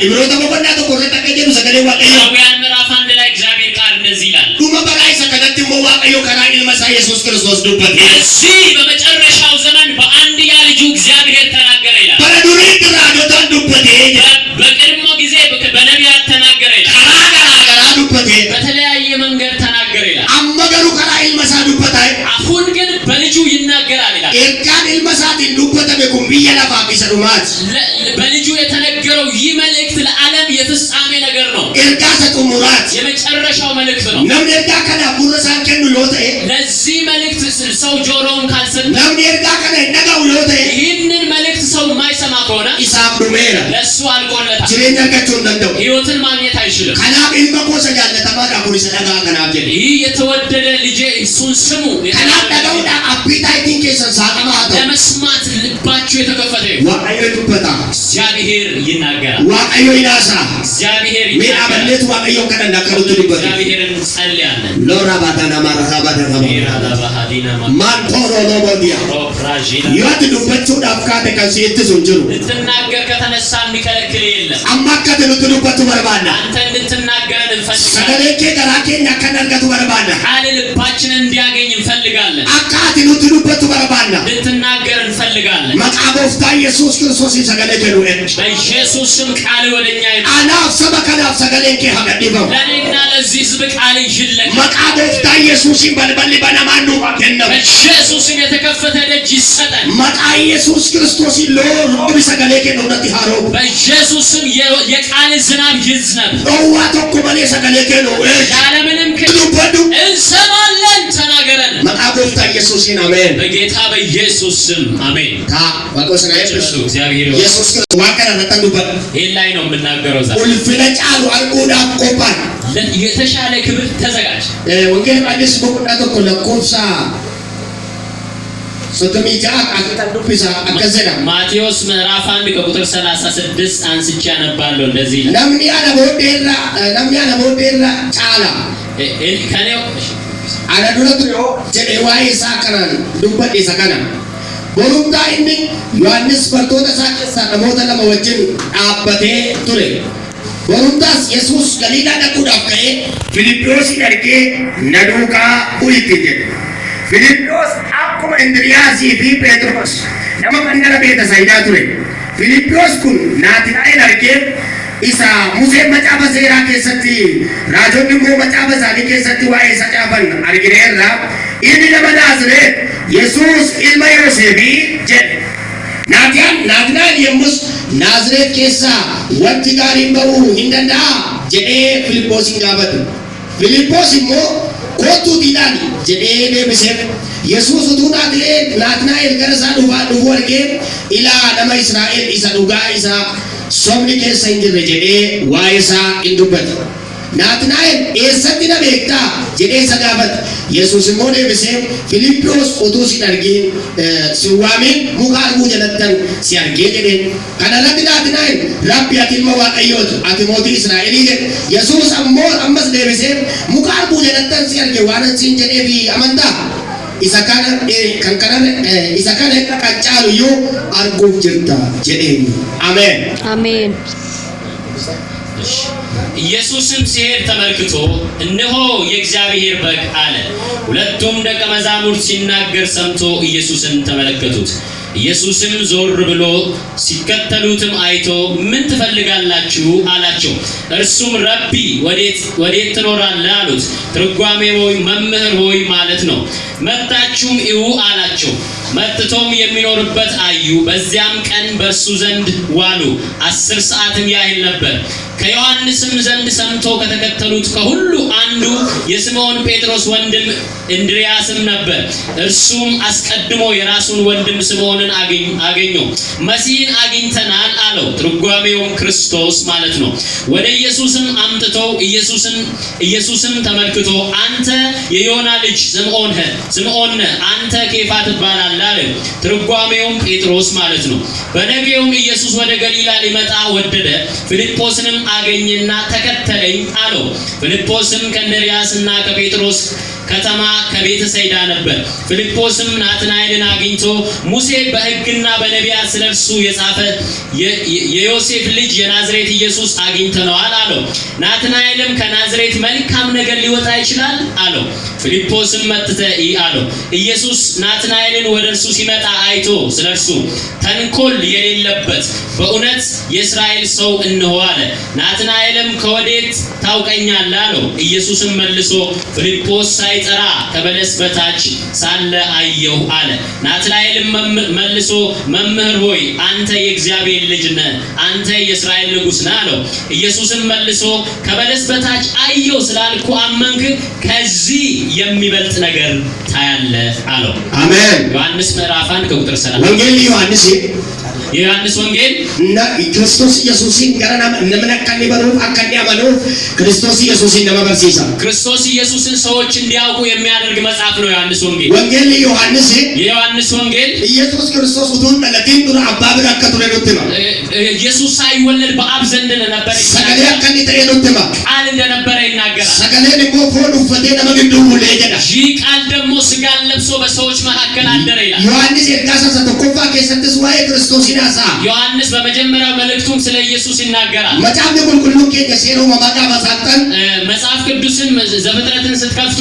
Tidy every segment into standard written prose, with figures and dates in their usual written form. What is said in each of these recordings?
ኢብሮታ በቆናቶ ቆረጣ ከጀሩ ሰገሌ ዋቀዮ ዕብራውያን ምዕራፍ 1 ላይ እግዚአብሔር ቃል እንደዚህ ይላል ዱማ በላይ ሰከደት ሞ ዋቀዮ ከራይ ኢልመሳ ኢየሱስ ክርስቶስ ዱበት እዚህ በመጨረሻው ዘመን በአንድያ ልጁ እግዚአብሔር ተናገረ ይላል በዱሪ ድራዶታን ዱበት በቀድሞ ጊዜ በነቢያት ተናገረ ይላል አራራ ዱበት በተለያየ መንገድ ተናገረ ይላል አመገሩ ከራይ ኢልመሳ ዱበት አሁን ግን በልጁ ይናገራል ይላል ኤርካን ኢልመሳት ዱበት በኩም ቢየላፋ ቢሰዱማት በልጁ የተነገረው ይህ መልእክት ለዓለም የፍጻሜ ነገር ነው ኤርካ ሰጡሙራት የመጨረሻው መልእክት ነው ነም ኤርካ ከና ቡረሳን ከኑ ዮተ ለዚህ መልእክት ሰው ጆሮውን ካልሰጠ ነም ኤርካ ከና ነጋው ዮተ ይህንን መልእክት ሰው የማይሰማ ከሆነ ኢሳብ ዱሜራ ለሱ አልቆለታል ጅሬኛ ከቾ እንደው ህይወትን ማግኘት አይችልም ከናብ ኢልመኮ ሰጃለ ተማዳ ፖሊስ ነጋ ከናብ ጀ ይህ የተወደደ ልጄ እሱን ስሙ ከናብ ደጋውዳ አፒታይቲንግ ከሰሳቀማ ለመስማት ልባችሁ የተከፈተ ዋቀዮ ዱበታ እግዚአብሔር ይናገራል ዋቀዮ ይናሳ እግዚአብሔር ሜ አበለት ዋቀዮ ከና ከሩት ዱበት እግዚአብሔርን ጸልያለን ሎራ ባታና ማራሃ ባታና ማን ቶሮ ሎቦዲያ ይወት ዱበቹ ዳፍካተ ከሲት ሱንጅሩ ልትናገር ከተነሳ የሚከለክል የለም አማከተ ዱበቱ በርባና አንተ እንድትናገረን እንፈልጋለን ሰገሌኬ ገራኬ ያከናርገቱ በርባና ቃል ልባችንን እንዲያገኝ እንፈልጋለን አካቲ ዱበቱ በርባና ልትናገር እንፈልጋለን መቃቦፍታ ኢየሱስ ክርስቶስ ሰገሌ ጀሩ በኢየሱስ ስም ቃል ወደኛ ይመጣ አናፍ ሰበከናፍ ሰገሌኬ ሀገዲበው ለኔና ለዚህ ህዝብ ቃል ይሽለክ መቃቦፍታ ኢየሱስ በልበል በናማኑ ከነው በኢየሱስ ስም የተከፈተ ደጅ ይሰጠን መቃ ኢየሱስ ክርስቶስ ሎር ሰገሌኬ ነውነት ይሃሮ በኢየሱስ ስም የቃል ዝናብ ይዝነብ ኦዋ ተኩ በሌ ሰገሌኬ ነው ያለምንም ዱበዱ እንሰማለን ተናገረን መቃቦፍታ ኢየሱስ አሜን በጌታ በኢየሱስ ስም አሜን ታ ወቆስና እግዚአብሔር ኢየሱስ ክርስቶስ ዋቀራ ተጠንዱበት ይሄን ላይ ነው የምናገረው ዛሬ ኡልፍለጫሉ አልቆዳ ቆባን የተሻለ ክብር ተዘጋጅ ወንጌል አዲስ ቦቁና ተኮ ለኮፍሳ ሶተሚጃ አቀጣን ዱብሳ አከዘና ማቴዎስ ምዕራፍ 1 ከቁጥር 36 አንስቼ አነባለሁ እንደዚህ ለምን ያለ ቦዴራ ጫላ ከኔው አለ ዱረቱ ጀዴ ዋይ ሳከናን ዱበዴ ሰከና ቦሩምታ ኢኒ ዮሐንስ በርቶታ ሳከሳ ነሞታ ለመወጅን አበቴ ቱሬ ቦሩምታስ ኢየሱስ ገሊላ ደቁዳፍ ከኤ ፊልጶስ ደርጌ ነዱቃ ኡይቲጀ ፊልጶስ አኩመ እንድሪያስ ፊ ጴጥሮስ ነመ ከነረ ቤተ ሳይዳ ቱሬ ፊልጶስ ኩን ናትናኤል አርጌ isa Musee macaafa seeraa keessatti raajonni immoo macaafa isaanii keessatti waa'ee isa caafan argineerra inni nama Naazreet Yesuus ilma Yoosefi jedhe Naatnaa'el yommus Naazreet keessaa wanti gaariin ba'uu hin danda'a jedhee Filiphoosin gaafate Filiphos immoo kootuutiidhaan jedhee deebiseef Yesuus utuu Naatnaa'el gara isaa dhufuu argee ilaa nama Israa'el isa dhugaa isaa somni keessa hin jirre jedhee waa'ee isaa hin dubbate Naatnaa'el eessatti na beektaa jedhee isa gaafate Yesuus immoo deebisee Filiphos utuu si argin si waamin muka arguu jalattan si argee jedheen kanarratti Naatnaa'el rabbi ati ilma Waaqayyooti ati mootii Israa'elii jedhe Yesuus ammoo ammas deebisee muka arguu jalattan si arge waan siin jedheefi amantaa isa kana kan caalu yoo arguuf jirta jedheen አሜን አሜን ኢየሱስም ሲሄድ ተመልክቶ እነሆ የእግዚአብሔር በግ አለ ሁለቱም ደቀ መዛሙርት ሲናገር ሰምቶ ኢየሱስን ተመለከቱት ኢየሱስም ዞር ብሎ ሲከተሉትም አይቶ ምን ትፈልጋላችሁ አላቸው እርሱም ረቢ ወዴት ትኖራለህ አሉት ትርጓሜው መምህር ሆይ ማለት ነው መጣችሁም እዩ አላቸው መጥቶም የሚኖርበት አዩ በዚያም ቀን በእርሱ ዘንድ ዋሉ 10 ሰዓትም ያህል ነበር ከዮሐንስም ዘንድ ሰምቶ ከተከተሉት ከሁሉ አንዱ የስምዖን ጴጥሮስ ወንድም እንድርያስም ነበር እርሱም አስቀድሞ የራሱን ወንድም ስምዖንን አገኘው መሲህን አግኝተናል አለው ትርጓሜውም ክርስቶስ ማለት ነው ወደ ኢየሱስም አምጥተው ኢየሱስም ተመልክቶ አንተ የዮና ልጅ ስምዖን አንተ ኬፋ ትባላለህ አለው ትርጓሜውም ጴጥሮስ ማለት ነው በነገውም ኢየሱስ ወደ ገሊላ ሊመጣ ወደደ ፊልጶስንም አገኘና ተከተለኝ አለው ፊልጶስም ከእንድርያስና ከጴጥሮስ ከተማ ከቤተ ሰይዳ ነበር። ፊልጶስም ናትናኤልን አግኝቶ ሙሴ በሕግና በነቢያት ስለ እርሱ የጻፈ የዮሴፍ ልጅ የናዝሬት ኢየሱስ አግኝተነዋል አለው። ናትናኤልም ከናዝሬት መልካም ነገር ሊወጣ ይችላል አለው። ፊልጶስም መጥተህ እይ አለው። ኢየሱስ ናትናኤልን ወደ እርሱ ሲመጣ አይቶ ስለ እርሱ ተንኮል የሌለበት በእውነት የእስራኤል ሰው እንሆ አለ። ናትናኤልም ከወዴት ታውቀኛለህ አለው። ኢየሱስም መልሶ ፊልጶስ ሳይጠራ ከበለስ በታች ሳለ አየሁ አለ። ናትናኤልም መልሶ መምህር ሆይ አንተ የእግዚአብሔር ልጅ ነህ፣ አንተ የእስራኤል ንጉሥ ነህ አለው። ኢየሱስም መልሶ ከበለስ በታች አየሁ ስላልኩ አመንክ? ከዚህ የሚበልጥ ነገር ታያለህ አለው። አሜን። ዮሐንስ ምዕራፍ 1 ከቁጥር 30 ወንጌል ዮሐንስ የዮሐንስ ወንጌል እና ክርስቶስ ኢየሱስን ገረና ነመነካኒ በሩ አካኒ አማኑ ክርስቶስ ኢየሱስን ነመበርሲሳ ክርስቶስ ኢየሱስን ሰዎች እንዲያውቁ የሚያደርግ መጽሐፍ ነው ዮሐንስ ወንጌል። ወንጌል ዮሐንስ የዮሐንስ ወንጌል ኢየሱስ ክርስቶስ ኡቱን ለቲን ዱራ አባብ ረከቱ ለዶትማ ኢየሱስ ሳይወለድ በአብ ዘንድ ነበር። ሰገሌ አካኒ ተየዶትማ ቃል እንደነበረ ይናገራል። ሰገሌ ንቆ ፎኑ ፈቴ ነመግዱ ለጀዳ ይህ ቃል ደግሞ ስጋን ለብሶ በሰዎች መካከል አደረ ይላል። ዮሐንስ የጋሳ ተቆፋ ከሰተስ ዋይ ክርስቶስ ይናሳ ዮሐንስ በመጀመሪያው መልእክቱም ስለ ኢየሱስ ይናገራል። መጽሐፍ ሁሉ ከየሴሮ ማማቃ ማሳጠን መጽሐፍ ቅዱስን ዘፍጥረትን ስትከፍቱ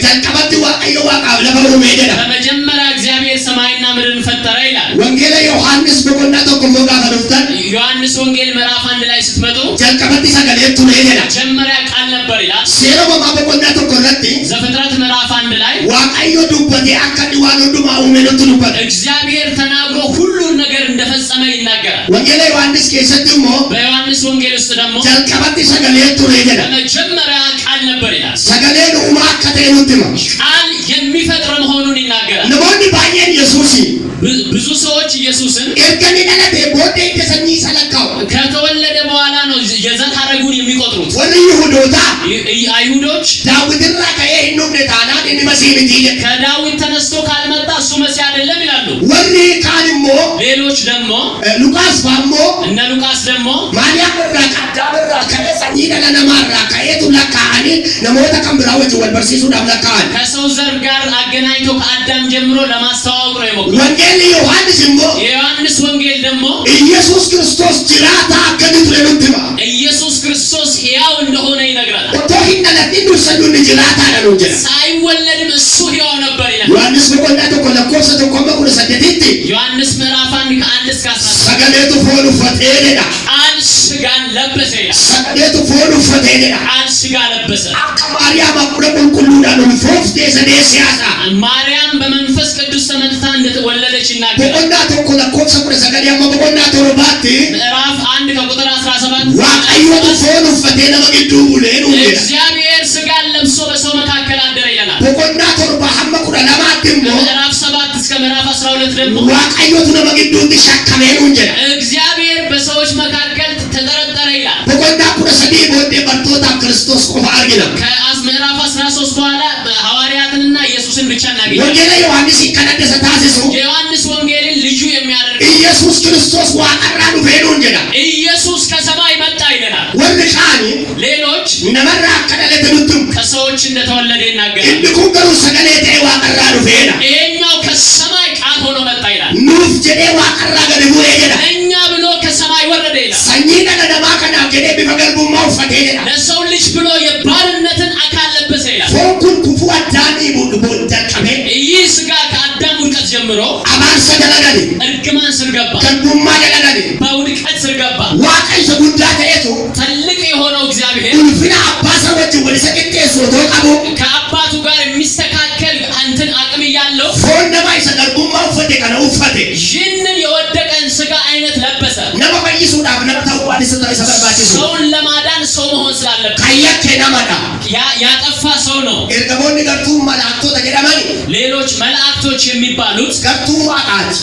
ተቀበቱ ዋቀዮ ዋቃ ለበሩ ሜደዳ በመጀመሪያ እግዚአብሔር ሰማይና ምድርን ፈጠረ ይላል። ወንጌል ዮሐንስ በቆና ተቆሞጋ ፈሩታን ዮሐንስ ወንጌል ምዕራፍ 1 ላይ ስትመጡ ተቀበቱ ሰገሌቱ ሜደዳ መጀመሪያ ቃል ነበር ይላል። ሴሮ በቆና ተቆረቲ ዘፍጥረት ምዕራፍ 1 ላይ ዋቀዮ ዱበቴ አካዲ ዋኖ ዱማ ኡሜኖቱ ዱበቴ እግዚአብሔር ተናግሮ ሁሉን ነገር እንደፈጸመ ይናገራል። ወንጌል ዮሐንስ ከሰጥሞ በዮሐንስ ወንጌል ውስጥ ደግሞ ተቀበቱ ሰገሌቱ ሜደዳ መጀመሪያ ቃል ነበር ይላል። ሰገሌን ኡማ ከተይኑትማ ቃል የሚፈጥር መሆኑን ይናገራል። ነቦኒ ባየን ኢየሱስ ብዙ ሰዎች ኢየሱስን ኤርገኒ ነለቴ ቦዴ ከሰኒ ሰለካው ከተወለደ በኋላ ነው የዘር ሐረጉን የሚቆጥሩት። ወለ ይሁዶታ አይሁዶች ዳዊትና ከየህኑ ነታና እንመስል እንጂ ከዳዊት ተነስቶ ካልመጣ እሱ መሲህ አይደለም ይላሉ። ወሪ ካልሞ ሌሎች ደግሞ ሉቃስ ባሞ እነ ሉቃስ ደግሞ ማርያም ረካዳብራ ከሰኒ ነለማራ ከየቱ ለካኒ ነሞታ ከምራዎች ወልበርሲሱ ዳብለካን ከሰው ዘር ጋር አገናኝቶ ከአዳም ጀምሮ ለማስተዋወቅ ነው የሞከረው። ወንጌል ዮሐንስ ሞ የዮሐንስ ወንጌል ደግሞ ኢየሱስ ክርስቶስ ጅራታ ከድት ለሉትማ ኢየሱስ ክርስቶስ ሕያው እንደሆነ ይነግራል። ወቶሂና ለዲኑ ሰዱን ጅራታ ነው ጀ ሳይወለድም እሱ ሕያው ነበር ይላል። ዮሐንስ በቆንዳ ተቆለቆሰ ተቆመቁ ለሰደቲቲ ዮሐንስ ምዕራፍ 1 ከ1 እስከ 10 ሰገሌቱ ፎሉ ፈቴደዳ ቃል ስጋን ለበሰ ይላል። ሰገሌቱ ፎሉ ፈቴደዳ ቃል ስጋ ለበሰ። ማርያም አቁረ ቁልቁሉዳ ነው ፎፍቴ ሰዴ ሲያሳ ማርያም በመንፈስ ቅዱስ ተመልታ እንደተወለደች ይናገራል። በቆንዳ ተቆለቆሰ ቁረ ሰገሌማ በቆንዳ ተሮባቲ ምዕራፍ 1 ከቁጥር 17 ዋቀዮ ፎሉ ፈቴደ መግዱ ቡሌኑ እግዚአብሔር ስጋን ለብሶ በሰው መካከል አደረ ይለናል። በቆንዳ ተሮባ ሐመ ቁረ ለማትም ምዕራፍ 7 እስከ ምዕራፍ 12 ደግሞ ዋቀዮ ነው መግዱ ተሸከመኑ እንጀ እግዚአብሔር በሰዎች መካከል ተጠረጠረ ይላል። በቆንዳ ቁረ ሰዲ ቦዴ በርቶታ ክርስቶስ ቆፋ አርጊና ምዕራፍ 13 በኋላ ሐዋርያትንና ኢየሱስን ብቻ እናገኛለን። ወንጌል ዮሐንስ ይከነደሰ ታስሱ የዮሐንስ ወንጌልን ልዩ የሚያደርግ ኢየሱስ ክርስቶስ ዋቀራኑ ፌኑ እንጀዳ ኢየሱስ ከሰማይ መጣ ይለናል። ወርቃኒ ሌሎች ነመራ ከደለተሉትም ከሰዎች እንደተወለደ ይናገራል። እንድኩገሩ ሰገሌቴ ዋቀራኑ ፌና ይሄኛው ከሰማይ ቃል ሆኖ መጣ ይላል። ኑፍ ጀዴ ዋቀራ ገደቡ የጀዳ እኛ ብሎ ከሰማይ ወረደ ይላል። ሰኚ ደደማ ከና ጀዴ ቢፈገልቡማው ፈቴደዳ ለሰው ልጅ ብሎ የባርነትን አካል ለበሰ ይላል። ፎንኩን ኩፉ አዳሚ ቡደቀሜ ይህ ስጋ ከአዳም ውድቀት ጀምሮ አባርሰ ደለደል እርግማን ስር ገባ፣ ከቡማ ደለደል በውድቀት ስር ገባ። ዋቀይ ሰጉዳ ተየቱ ትልቅ የሆነው እግዚአብሔር ኡልፊና አባሰዎች ወደ ሰቅጤ ሶቶ ቀቡ ከአባቱ ጋር የሚስተካከል አንተን አቅም ያለው ፎን ነማይ ሰገርቡማው ፈቴ ከነ ኡፈቴ ይህንን የወደቀን ስጋ አይነት ለበሰ። ነመፈይሱ ዳብ ነመታው አዲስ ሰበርባቲ ሰውን ለማዳን ሰው መሆን ስላለበት ካያኬ ነማዳ ያጠፋ ሰው ነው። ኤርገሞኒ ገርቱ መላእክቶ ተገዳማኒ ሌሎች መላእክቶች የሚባሉት ገርቱ አቃት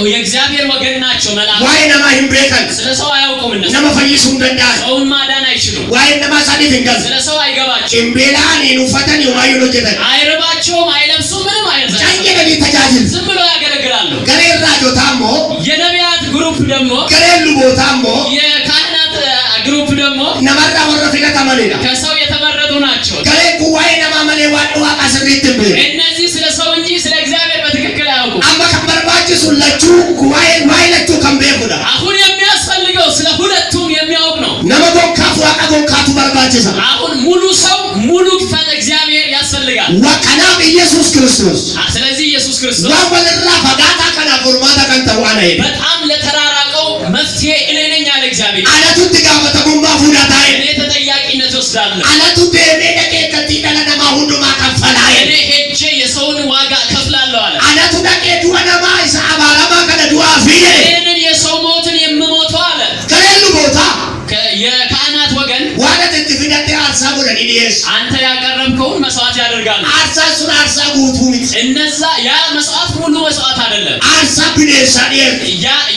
የእግዚአብሔር ወገን ናቸው። መላእክት ዋይ ነማ ሂምብሬከን ስለ ሰው አያውቁም። እነሱ ነመፈይሱ እንደዳ ሰውን ማዳን አይችሉም። ዋይ ነማ ሳዲት እንገዝ ስለ ሰው አይገባቸውም። እምቤላኒ ኑፈተን የማዩ ነው ጀተ አይረባቸውም፣ አይለብሱም፣ ምንም አይረባቸውም። ጫንቄ ለዲ ተጃጅል ዝም ብሎ ያገለግላሉ። ገሬ ራጆ ታሞ የነቢያት ግሩፕ ደግሞ ገሬ ልቦ ታሞ የካህናት ግሩፕ ደግሞ ነመራ ወረፊና ተመሌላ ከሰው የተመረጡ ናቸው። ገሬ ኩዋይ ነማ መሌ ዋድ ዋቃ ስሪ ክርስቶስ ስለዚህ ኢየሱስ ክርስቶስ ወወልራ ፈጋታ ከና ፎርማታ ካን ተዋና በጣም ለተራራቀው መፍትሄ እኔ ነኝ አለ እግዚአብሔር። አለቱ ድጋፈተሙማ ፉዳታ እኔ ተጠያቂነት ወስዳለሁ። አለቱ ደሜ ደቄ ከቲደለነማ ሁንዱማ ከፈላ እኔ ሄጄ የሰውን ዋጋ ከፍላለሁ አለ። አለቱ ደቄ ዱወነማ ኢሳ አባራማ ከነ ዱዋ ፊዬ ይህንን የሰው ሞትን የምሞተው አለ ከሌሉ ቦታ የካህናት ወገን ዋለት ትፍዳቴ አርሳ ወደኒ ዲስ አንተ ያቀረብከውን መስዋዕት ያደርጋሉ። አርሳ ሱን አርሳ ጉቱ ሚት እነዛ ያ መስዋዕት ሙሉ መስዋዕት አይደለም። አርሳ ቢኔሳ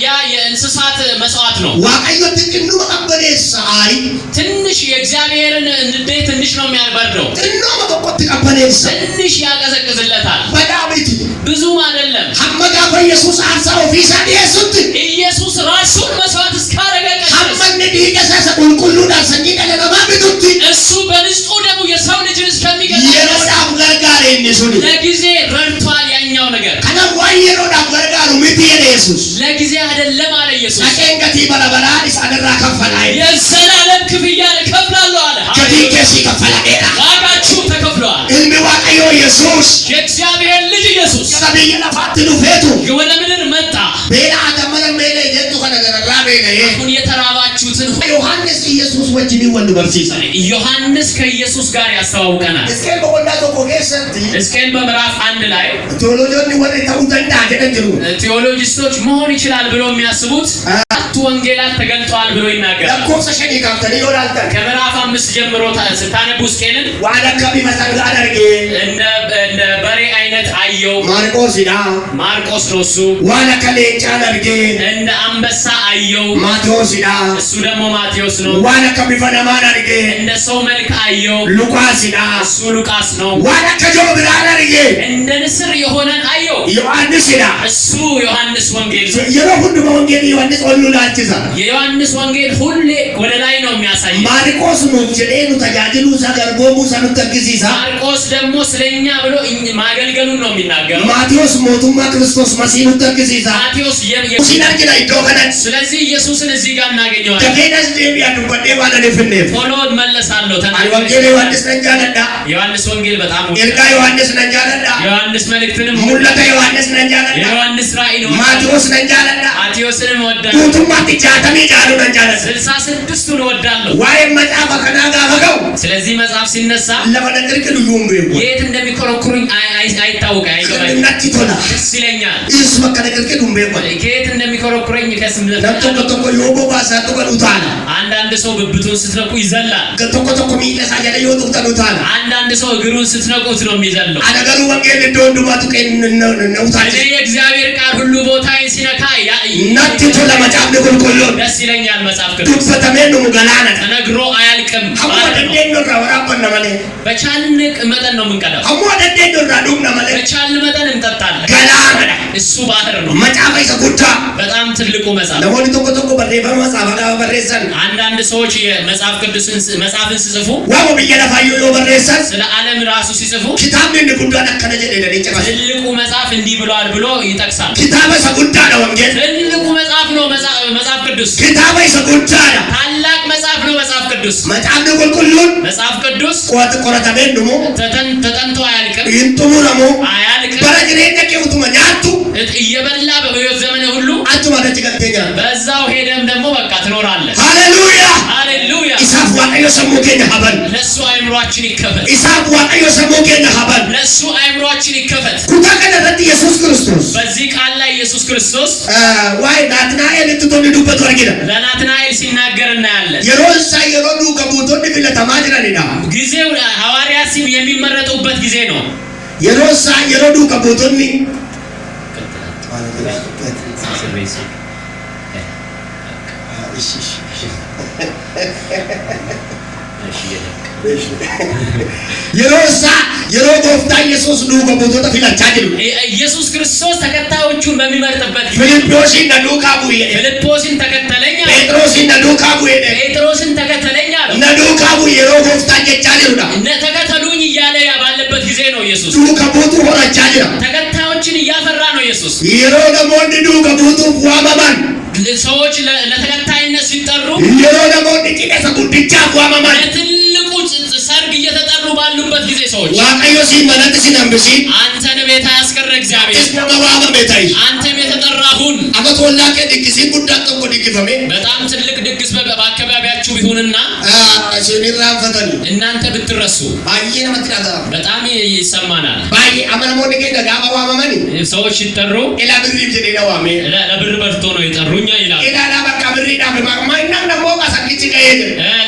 ያ የእንስሳት መስዋዕት ነው። ዋቀዮ ትንኑ መቀበሌሳ አይ ትንሽ የእግዚአብሔርን ንዴት ትንሽ ነው የሚያበርደው። ትንኑ መቆጥ ቀበሌሳ ትንሽ ያቀዘቅዝለታል። በዳዊት ብዙም አይደለም። ሐመጋ በኢየሱስ አርሳ ኦፊሳ ዲሱት ኢየሱስ ራሱን መስዋዕት እስካደረገ ሐመን ዲገሰሰ ቁልቁሉና ሰኝደ ለማ ቢዱት እሱ በንጹህ ደሙ የሰው ልጅን እስከሚገዛ የሮዳፍ ገርጋር እንሱኒ ለጊዜ ረድቷል። ያኛው ነገር ከነ ወይ የሮዳፍ ገርጋሩ ምት ኢየሱስ ለጊዜ አይደለም አለ ኢየሱስ። አቀንገቲ በረበራ ኢሳደራ ከፈላይ የዘላለም ክፍያ እከፍላለሁ አለ። ከቲከሲ ከፈላዴራ ዋጋችሁ ተከፍሏል። እልሚ ዋቀዮ ኢየሱስ የእግዚአብሔር ልጅ ኢየሱስ ከነቢይ ለፋትኑ ፌቱ ወደ ምድር መጣ። ቤላ አተመለ ሜለ የቱ ከነገራ ቤለ አሁን የተራባችሁትን ዮሐንስ ኢየሱስ ወጅኒ ወንድ በርሲሳ ዮሐንስ ከኢየሱስ ጋር ያስተዋውቀናል። እስከ በወንዳቶ ኮጌሰንቲ ሕዝቅኤል በምዕራፍ 1 ላይ ቴዎሎጂኒ ወደ ተውተንዳ ገደንጅሩ ቴዎሎጂስቶች መሆን ይችላል ብሎ የሚያስቡት አራቱ ወንጌላት ተገልጠዋል ብሎ ይናገራል። ለኮሰ ሸኒ ካፍተኒ ይወላልታ ከምዕራፍ 5 ጀምሮ ስታነቡ ሕዝቅኤልን ዋዳካቢ መሰል አደርጌ እንደ በሬ አይነት አየው። ማርቆስ ዳ ማርቆስ ነው እሱ። ዋዳከሌ ጫለርጌ እንደ አንበሳ አየው። ማቴዎስ ዳ እሱ ደግሞ ማቴዎስ ነው። ዋዳከቢ ፈነማን አድርጌ እንደ ሰው መልክ አየው። ሉቃስ ዳ እሱ ሉቃስ ነው። ዋዳከጆ ብራን አድርጌ እንደ ንስር የሆነን አየው። ዮሐንስ ዳ እሱ ዮሐንስ ወንጌል የሮ ሁሉ ወንጌል ዮሐንስ ሁሉ ላችዛ የዮሐንስ ወንጌል ሁሌ ወደ ላይ ነው የሚያሳየው። ማርቆስ ነው ጀሌኑ ተጃጅሉ ሰገርቦሙ ሰኑተግሲሳ ማርቆስ ደግሞ ስለኛ ብሎ ማገልገሉን ነው የሚናገረው። ማቴዎስ ሞቱማ ክርስቶስ መሲኑ ተግሲሳ ማቴዎስ ሲናርጅና ይዶከነን ስለዚህ ኢየሱስን እዚህ ጋር እናገኘዋለን። ከፌነስ ዲቢያዱ ወዴ ባለ ፍኔፍ ቶሎ መለሳለሁ ወንጌል ዮሐንስ ነጃለዳ ዮሐንስ ወንጌል በጣም ኤርጋ ዮሐንስ ነጃለዳ ዮሐንስ መልእክትንም ሙለተ ዮሐንስ ነጃለዳ ዮሐንስ ራእይ ነው። ማቴዎስ ነጃለዳ ማቴዎስንም ወዳለሁ። ቱቱማ ትጃተሚ ጃሉ ነጃለዳ 66ቱን ወዳለሁ። ዋይ መጽሐፈ ከናጋ ፈገው ስለዚህ መጽሐፍ ሲነሳ ለፈነቅርቅ ዱዩም ቢው የት እንደሚኮረኩሩኝ አይታወቅ አይገባኝ። ነጥቶና ደስ ይለኛል። ኢየሱስ መከነቅርቅ ዱም ቢው ከየት እንደሚኮረኩረኝ ከስም ነጥቶ ከተቆ ዮቦ ባሳቶ ከዱታና አንዳንድ ሰው ብብቱን ስትነቁ ይዘላል። ከተቆ ተቆ ሚለሳ ያለ ይወጡ ተዱታና አንዳንድ ሰው እግሩን ስትነቁት ነው የሚዘለው። አደገሩ ወንጌል እንደወንዱማቱ ነውታና እኔ የእግዚአብሔር ቃል ሁሉ ቦታዬን ሲነካ ነጥቶ ለመጫፍ ለቆልቆሎ ደስ ይለኛል። መጽሐፍ ቅዱስ ዱፈተሜኑ ሙገላና ተነግሮ አያልቅም። በቻልን መጠን ነው የምንቀዳው። በቻልን መጠን እንጠጣለን። እሱ ባህር ነው። በጣም ትልቁ መጽሐፍ። አንዳንድ ሰዎች መጽሐፍን ሲጽፉ ስለ ዓለም ራሱ ሲጽፉ ትልቁ መጽሐፍ እንዲህ ብሏል ብሎ ይጠቅሳል። ትልቁ መጽሐፍ ነው መጽሐፍ ቅዱስ። ታላቅ መጽሐፍ ነው መጽሐፍ ቅዱስ። መጽሐፍ ቅዱስ ተጠንቶ አያልቅም። እየበላ በሕይወት ዘመን ሁሉ በዛው ሄደም ደግሞ በቃ ትኖራለህ። ሃሌሉያ ሃሌሉያ። ለሱ አእምሯችን ይከፈት። ለሱ አእምሯችን ይከፈት። ኢየሱስ ክርስቶስ በዚህ ቃል ላይ ኢየሱስ ክርስቶስ ዋይ ናትናኤል እንትቶንዱበት ወርጊዳ ለናትናኤል ሲናገር እናያለን። የሮሳ የሮዱ ከቡቶን ቢለተማጅራኒዳ ጊዜው ሐዋርያት የሚመረጡበት ጊዜ ነው። የሮሳ የሮዱ ከቡቶን የሮሳ የሮዶፍታ ኢየሱስ ሉጋ ቦቶታ ፊላቻ ጅሩ ኢየሱስ ክርስቶስ ተከታዮቹን በሚመርጥበት ጊዜ ፊልጶስን ነዱካ ቡዬ ፊልጶስን ተከተለኛ ጴጥሮስን ነዱካ ቡዬ ጴጥሮስን ተከተለኛ ነዱካ ቡዬ የሮዶፍታ ጀቻ ጅሩዳ ተከተሉኝ እያለ ባለበት ጊዜ ነው ኢየሱስ ዱካ ቦቱ ሆራቻ ጅራ ተከታዮችን እያፈራ ነው ኢየሱስ። የሮደሞን ዱካ ቦቱ ዋማማን ሰዎች ለተከታይነት ሲጠሩ የሮደሞን ዲቂነሰ ጉድቻ ዋማማን ለትልቁ ሰርግ ለሰርግ እየተጠሩ ባሉበት ጊዜ ሰዎች ዋቀዮ ሲመለጥ ሲነምሲ አንተን ቤት ያስቀረ እግዚአብሔር እስነማባበ ቤታይ አንተም የተጠራሁን አመት ወላቀ ድግሲ ጉዳት ተቆ ድግፈሜ በጣም ትልቅ ድግስ በአካባቢያችሁ ቢሆንና ሲኒራን ፈተን እናንተ ብትረሱ ባየነ መጥራጋ በጣም ይሰማናል። ባየ አመለሞን ገ ደጋባ ዋመመኒ ሰዎች ሲጠሩ ኢላ ብሪ ይጀደ ደዋሜ ለብር በርቶ ነው የጠሩኛ ይላል። ኢላ በቃ ብሪ ዳም ማይና ደሞ ካሳኪች ገየደ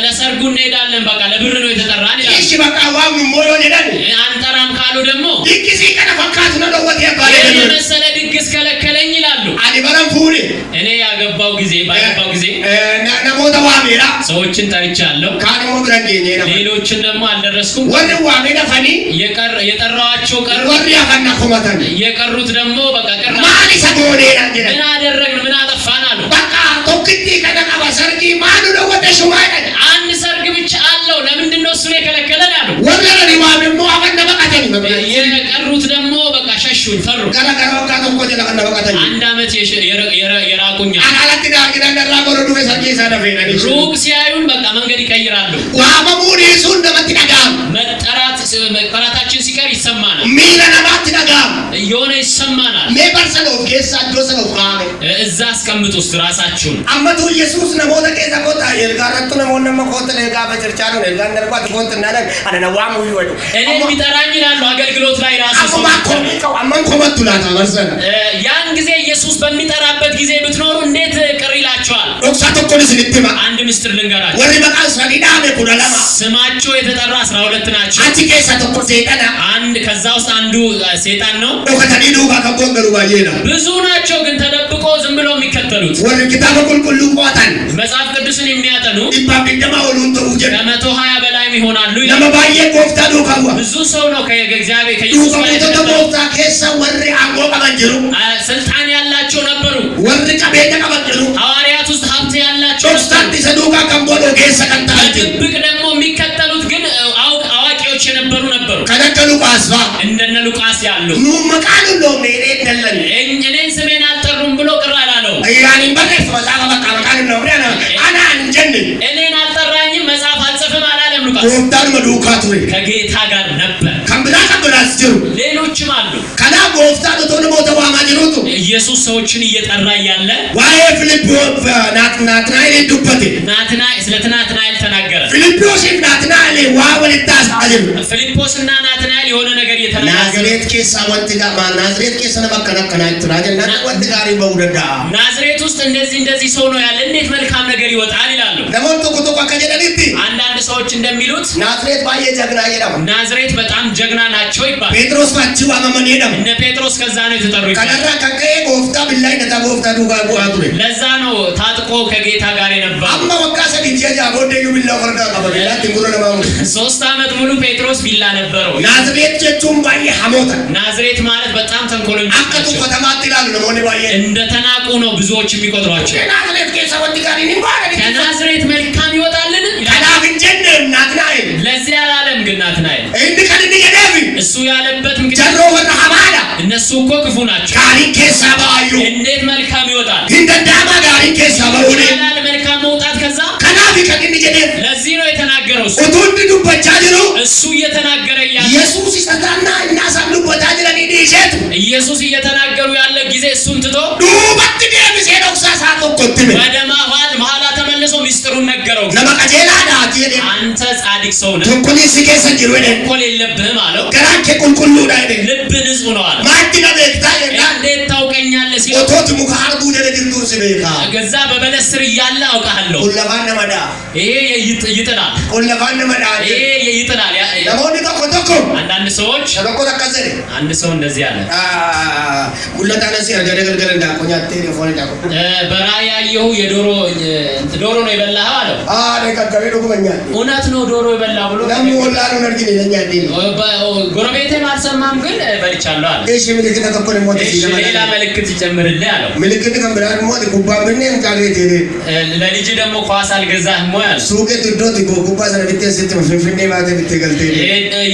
ለሰርጉ እንሄዳለን በቃ ለብር ነው የተጠራን ይላል። እሺ በቃ ዋም ሞዮ ነዳን አንጠራም ካሉ ደግሞ ድግስ ከነ ፈካት ነው ወጥ ያባለ የመሰለ ድግስ ከለከለኝ ይላሉ። አዲ በረም ፉሪ እኔ ያገባው ጊዜ ባገባው ጊዜ ነሞታ ዋሜራ ሰዎችን ጠርቻለሁ። ካንሞ ብረንጌኝ ነው ሌሎችን ደግሞ አልደረስኩም። ወር ዋሜዳ ፈኒ የጠራዋቸው ቀሩ። ወር ያፈና ኮማታን የቀሩት ደግሞ በቃ ቀራ ማን ሰቦኔ ናጀ ምን አደረግን ምን አጠፋን አሉ። በቃ ቶክቲ ከነቀባ ሰርጊ ማኑ ነው ወደ ሹማይዳ አንድ ሰርግ ብቻ አለው ለምንድን ነው እሱን የከለከለን አሉ። ወረረ ዲዋም ሞ አፈና በቃተኝ የቀሩት ደግሞ በቃ ሸሹን ፈሩ። ገራ ወቃ ተቆጀ ለቀና በቃተኝ አንድ አመት የራቁኛ አላቲ ዳርግና እንደራ ጎረዱ በሰርጊ ሳደፈና ሩቅ ሲያዩን በቃ መንገድ ይቀይራሉ። ዋመሙኒ ሱ እንደመትዳጋም መጠራታችን ሲቀር ይሰማናል። ሚለናማት ዳጋም የሆነ ይሰማናል። ሜበርሰሎ ጌሳ ዶሰሎ ቃሜ እዛ አስቀምጡ ውስጥ ራሳችሁን አመቱ ኢየሱስ ነሞተ ከዛ ቆጣ የልጋረቱ ነሞነ መቆተ ለጋ በቸርቻሎ ለጋ እንደርቋት ቆንት እናለን አነዋሙ ይወዱ እኔ ቢጠራኝ ይላሉ አገልግሎት ላይ ራሱ አማን ኮመቱላታ ወርሰና ያን ጊዜ ኢየሱስ በሚጠራበት ጊዜ ብትኖሩ እንዴት ቅር ይላችኋል? ዶክሳ ተቆልስ ልትማ አንድ ምስጢር ልንገራችሁ። ወሪ በቃ ሰዲዳ ለኩዳላማ ስማቸው የተጠራ 12 ናቸው። አቲ ከሳ ተቆ ሰይጣና አንድ ከዛ ውስጥ አንዱ ሰይጣን ነው። ዶከተኒ ዱባ ከቦንገሩ ባየና ብዙ ናቸው ግን ተደብቆ ዝም ብለው የሚከተሉት ወሪ ኪታበ ቁልቁሉ ቆታን መጽሐፍ ቅዱስን የሚያጠኑ ኢባብ እንደማ ወሉን ተውጀ ከ120 በላይም ይሆናሉ። ለማባየ ጎፍታ ዱካዋ ብዙ ሰው ነው ከእግዚአብሔር ከኢየሱስ ጋር ጎፍታ ከሳ ወሪ አጎ ቀበንጅሩ ስልጣን ያላቸው ነበሩ። ወሪ ቀበየ ቀበንጅሩ ሐዋርያት ውስጥ ሀብት ያላቸው ዶክታንቲ ሰዱካ ከምቦሎ ከሳ ቀንታጅ ድብቅ ደግሞ የሚከተሉት ግን አዋቂዎች የነበሩ ነበሩ። ከነከ ሉቃስ እንደነ ሉቃስ ያሉ ኑ መቃሉ ነው ሜሬ ደለን እኔን ስሜን አልጠሩም ብሎ ቅር አላለው። ያኒ በከስ ወዛጋ በቃ መቃሉ ነው አና አንጀን እኔን አልጠራኝም መጽሐፍ አልጽፍም አላለም ሉቃስ። ጎፍታን መዱካቱ ከጌታ ጋር ነበር። ከምብላ ከብላስ ጅሩ ሌሎችም አሉ። ከና ጎፍታን ቶነ ሞተ ዋማጅሩቱ ኢየሱስ ሰዎችን እየጠራ ያለ ዋይ ፊልጶ ናትናኤል ዱበቴ ስለ ናትናኤል ተናገረ። ፊልጶስ ናትናኤል ዋወልታስ አጀም ፊልጶስና ናትናኤል የሆነ ነገር እየተናገረ ናዝሬት ኬሳ ወንት ጋር ናዝሬት ኬሳ ለማከናከና ትራጀና ወንት ጋር ይበውደዳ ናዝሬት ውስጥ እንደዚህ ሰው ነው ያለ እንዴት መልካም ነገር ይወጣል ይላሉ። ለሞልቶ ቆጦ ከጀደሊቲ አንዳንድ ሰዎች እንደሚሉት ናዝሬት ባየ ጀግና ይላል። ናዝሬት በጣም ጀግና ናቸው ይባላል። ጴጥሮስ ባቺው አመመን ይላል። እነ ጴጥሮስ ከዛ ነው የተጠሩ ይባላል። ከደራ ከከየ ጎፍታ ቢላይ ነታ ጎፍታ ዱጋ ቡአቱ ለዛ ነው ታጥቆ ከጌታ ጋር የነበረው። አማ ወቃሰ ዲጀጃ ወደዩ ቢላ ወርዳ ቀበላ ትንጉሮ ለማሙ 3 አመት ሙሉ ጴጥሮስ ቢላ ነበረው። ናዝሬት ጀቹም ባየ ሐሞታ ናዝሬት ማለት በጣም ተንኮለኞች አቀቱ ከተማት ይላሉ ነው ባየ እንደተናቁ ነው ብዙዎች የሚቆጥሯቸው። ናዝሬት ኬሳ ወንት ጋር ይንባረክ ከናዝሬት መልካም ይወጣልን ከናፍ ጀነ ናትናኤል ለዚህ አላለም ግን ናትናኤል እንድ ከንድ የደብ እሱ ያለበት ምክንያት ጀሮ ወራ ሐማዳ እነሱ እኮ ክፉ ናቸው። ጋሪ ኬሳ ባዩ እንዴት መልካም ይወጣል? እንደዳማ ጋሪ ኬሳ ባውኔ ያላል መልካም መውጣት ከዛ ከናፍ ከንድ የደብ ለዚህ ነው የተናገረው። ኡቱንድ ዱበቻ ጅሩ እሱ እየተናገረ ያለ ኢየሱስ ይሰጣና እናሳሉ ቦታ ጅረኒ ዲሸቱ ኢየሱስ እየተናገሩ ያለ ጊዜ እሱን ትቶ ዱበት ደምሴ ዶክሳ ሳቆጥም ወደ መሐላ ተመልሶ ሚስጥሩን ነገረው። ለማቀጀላ ዳት የለ አንተ ጻድቅ ሰው ነህ፣ ተንኮል ሲከሰ ጅሩ ወደ ተንኮል የለብህም አለው። ገራከ ቁልቁሉ ዳይደ ልብ ንጹህ ነው አለ። ማጥና በክታ እንዴት ታውቀኛለህ ሲል ኦቶት ሙካርዱ ደረ ጅርቱ ሲበካ ገዛ በበለስ ስር እያለ አውቃለሁ። ሁለባን መዳ ይሄ ይጥላል፣ ሁለባን መዳ ይሄ ይጥላል። ለሞኒ ተቆጥቆ አንዳንድ ሰዎች ተቆ ተከዘለ አንድ ሰው እንደዚህ አለ። ሁለታነ ሲያ ገደገልገለ እንዳቆኛ ቴሌፎን እንዳቆ በራእይ ያየሁ ዶሮ ነው የበላኸው አለው። ለቀቀበ ዶኩመኛ እውነት ነው ዶሮ የበላው ብሎ ለሙ ወላሉ ነርጂ ለኛ ዲ ጎረቤቴም አልሰማም ግን በልቻለሁ አለ። እሺ ምልክት ተቆለ ሞት ሌላ ምልክት ይጨምርልህ አለው። ምልክት kan biraa immoo kubbaa binneen kaaleetii ለልጅ ደግሞ ኳስ አልገዛህም ወይ አለ suuqeetti iddootti kubbaa sana bittee sitti finfinnee baatee bittee galtee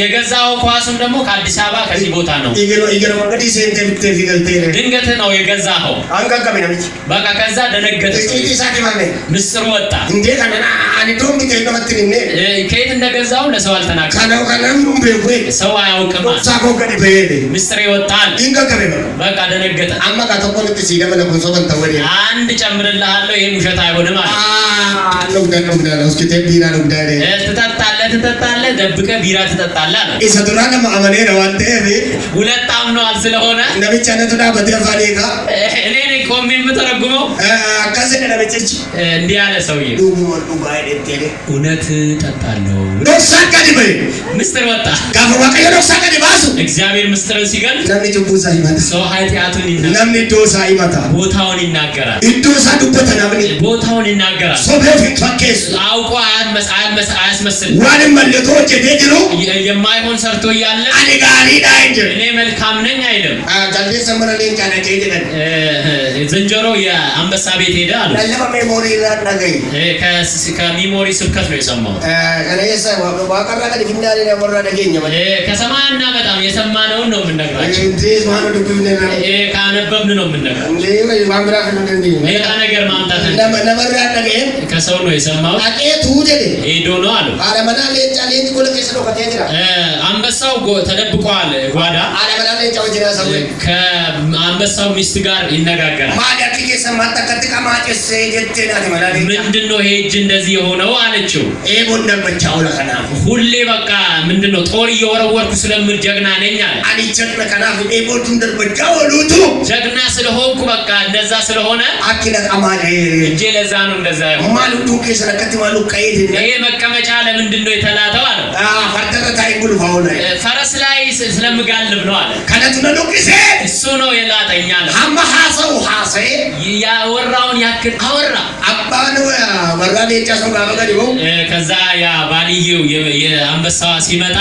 የገዛው ኳሱም ደግሞ ከአዲስ አበባ ከዚህ ቦታ ነው ይገርማ እንግዲህ ሴንቴ bittee fi galtee ድንገት ነው የገዛኸው አንቀቀበ ነምች በቃ ከዛ ደነገጠ እቺ ሳቂ ማለ ምስጢር ወጣ እንዴ ከነና አንዶም bittee ነው መጥሪኔ ከየት እንደገዛው ለሰው አልተናገረም ከነም ቤዌ ሰው አያውቅም ሳቆ ገደ በሄደ ምስጢር ይወጣል ይንቀቀበ በቃ ደነገጠ አማካ ተቆልጥ ሲደበለ ኮንሶበን ተወደ አንድ ጨምርልሃለሁ ይሄ ውሸት አይሆንም አለ ነው ነው እስኪ ቢራ ነው ዳሬ ትጠጣለህ ደብቀህ ቢራ ትጠጣለህ አለ ኢሰዱራና ማመኔ ነው አንተ ሁለት አምነዋል ስለሆነ ነብቻነቱና በተፋሪካ እኔ ነኝ ቆሜ የምተረጉመው ከዚህ ነብቻች እንዲህ ያለ ሰውዬ እውነት እጠጣለሁ ዶክሳቀዲበ ምስጢር ወጣ ጋር ወቀየ ዶክሳቀዲ ባሱ እግዚአብሔር ምስጢርን ሲገልጽ ለምን ጁቡሳ ይመጣ ሰው ኃጢአቱን ይናገራል ለምን ዶሳ ይመጣ ቦታውን ይናገራል ኢዶሳ ዱበተ ለምን ቦታውን ይናገራል ሰው በፊት ፈከስ አውቆ አያስመስል ዋንም መልቶ ጀደድሩ የማይሆን ሰርቶ እያለ አዲጋሪ ዳንጀ እኔ መልካም ነኝ አይልም ጃልዴ ሰመረ ለንጫ ነጭ ይደን ዝንጀሮ የአንበሳ ቤት ሄደ አሉ ለለማ ሜሞሪ ላናገኝ ከሚሞሪ ስብከት ነው የሰማው ከነየሰ ዋቀራ ከዲፍናሪ ነው ወራ ደገኘ ከሰማና በጣም የሰማነውን ነው የምንነግራቸው እንዴ ማኑ ዱብነና ካነበብን ነው የምንነግራቸው እንዴ ማምራ እንዴ ሌላ ነገር ማምጣት ለመራ ያደገኝ ከሰው ነው የሰማው አቄቱ ደደ ሄዶ ነው አሉ አለመና ለንጫ ለንጭ ኮለከስ ነው ከተጀራ አንበሳው ተደብቋል ጓዳ አለመና ለንጫ ወጀራ ሰው ከአንበሳው ሚስት ጋር ይነጋገራል ማዳት ከሰማታ ከተቃ ማጨስ ጀቴና ተመላለ ምንድነው ይሄ እጅ እንደዚህ የሆነው አለችው ኤቦንደ በቻው ለከና ሁሌ በቃ ምንድነው ጦር እየወረወርኩ ስለምር ጀግና ነኝ አለ አሊቸት ለከና ኤቦቱን ደርበቻው ሉቱ ጀግና ስለሆንኩ በቃ እንደዛ ስለሆነ አኪለ ቀማለ እጄ ለዛ ነው እንደዛ ያለው ማሉቱ ከሰለከት ማሉ ቀይድ ይሄ መቀመጫ ለምንድነው የተላተው አለ ፈርተረታይ ጉልፋው ላይ ፈረስ ላይ ስለምጋልብ ነው አለ ከነቱነ ሉቅሴ እሱ ነው የላጠኛ አለ ሐማሐሰው ሐሰ ያወራውን ያክል አወራ አባኑ ወራኔ ጫሰው ጋበገዲው ከዛ ያ ባልየው የአንበሳ ሲመጣ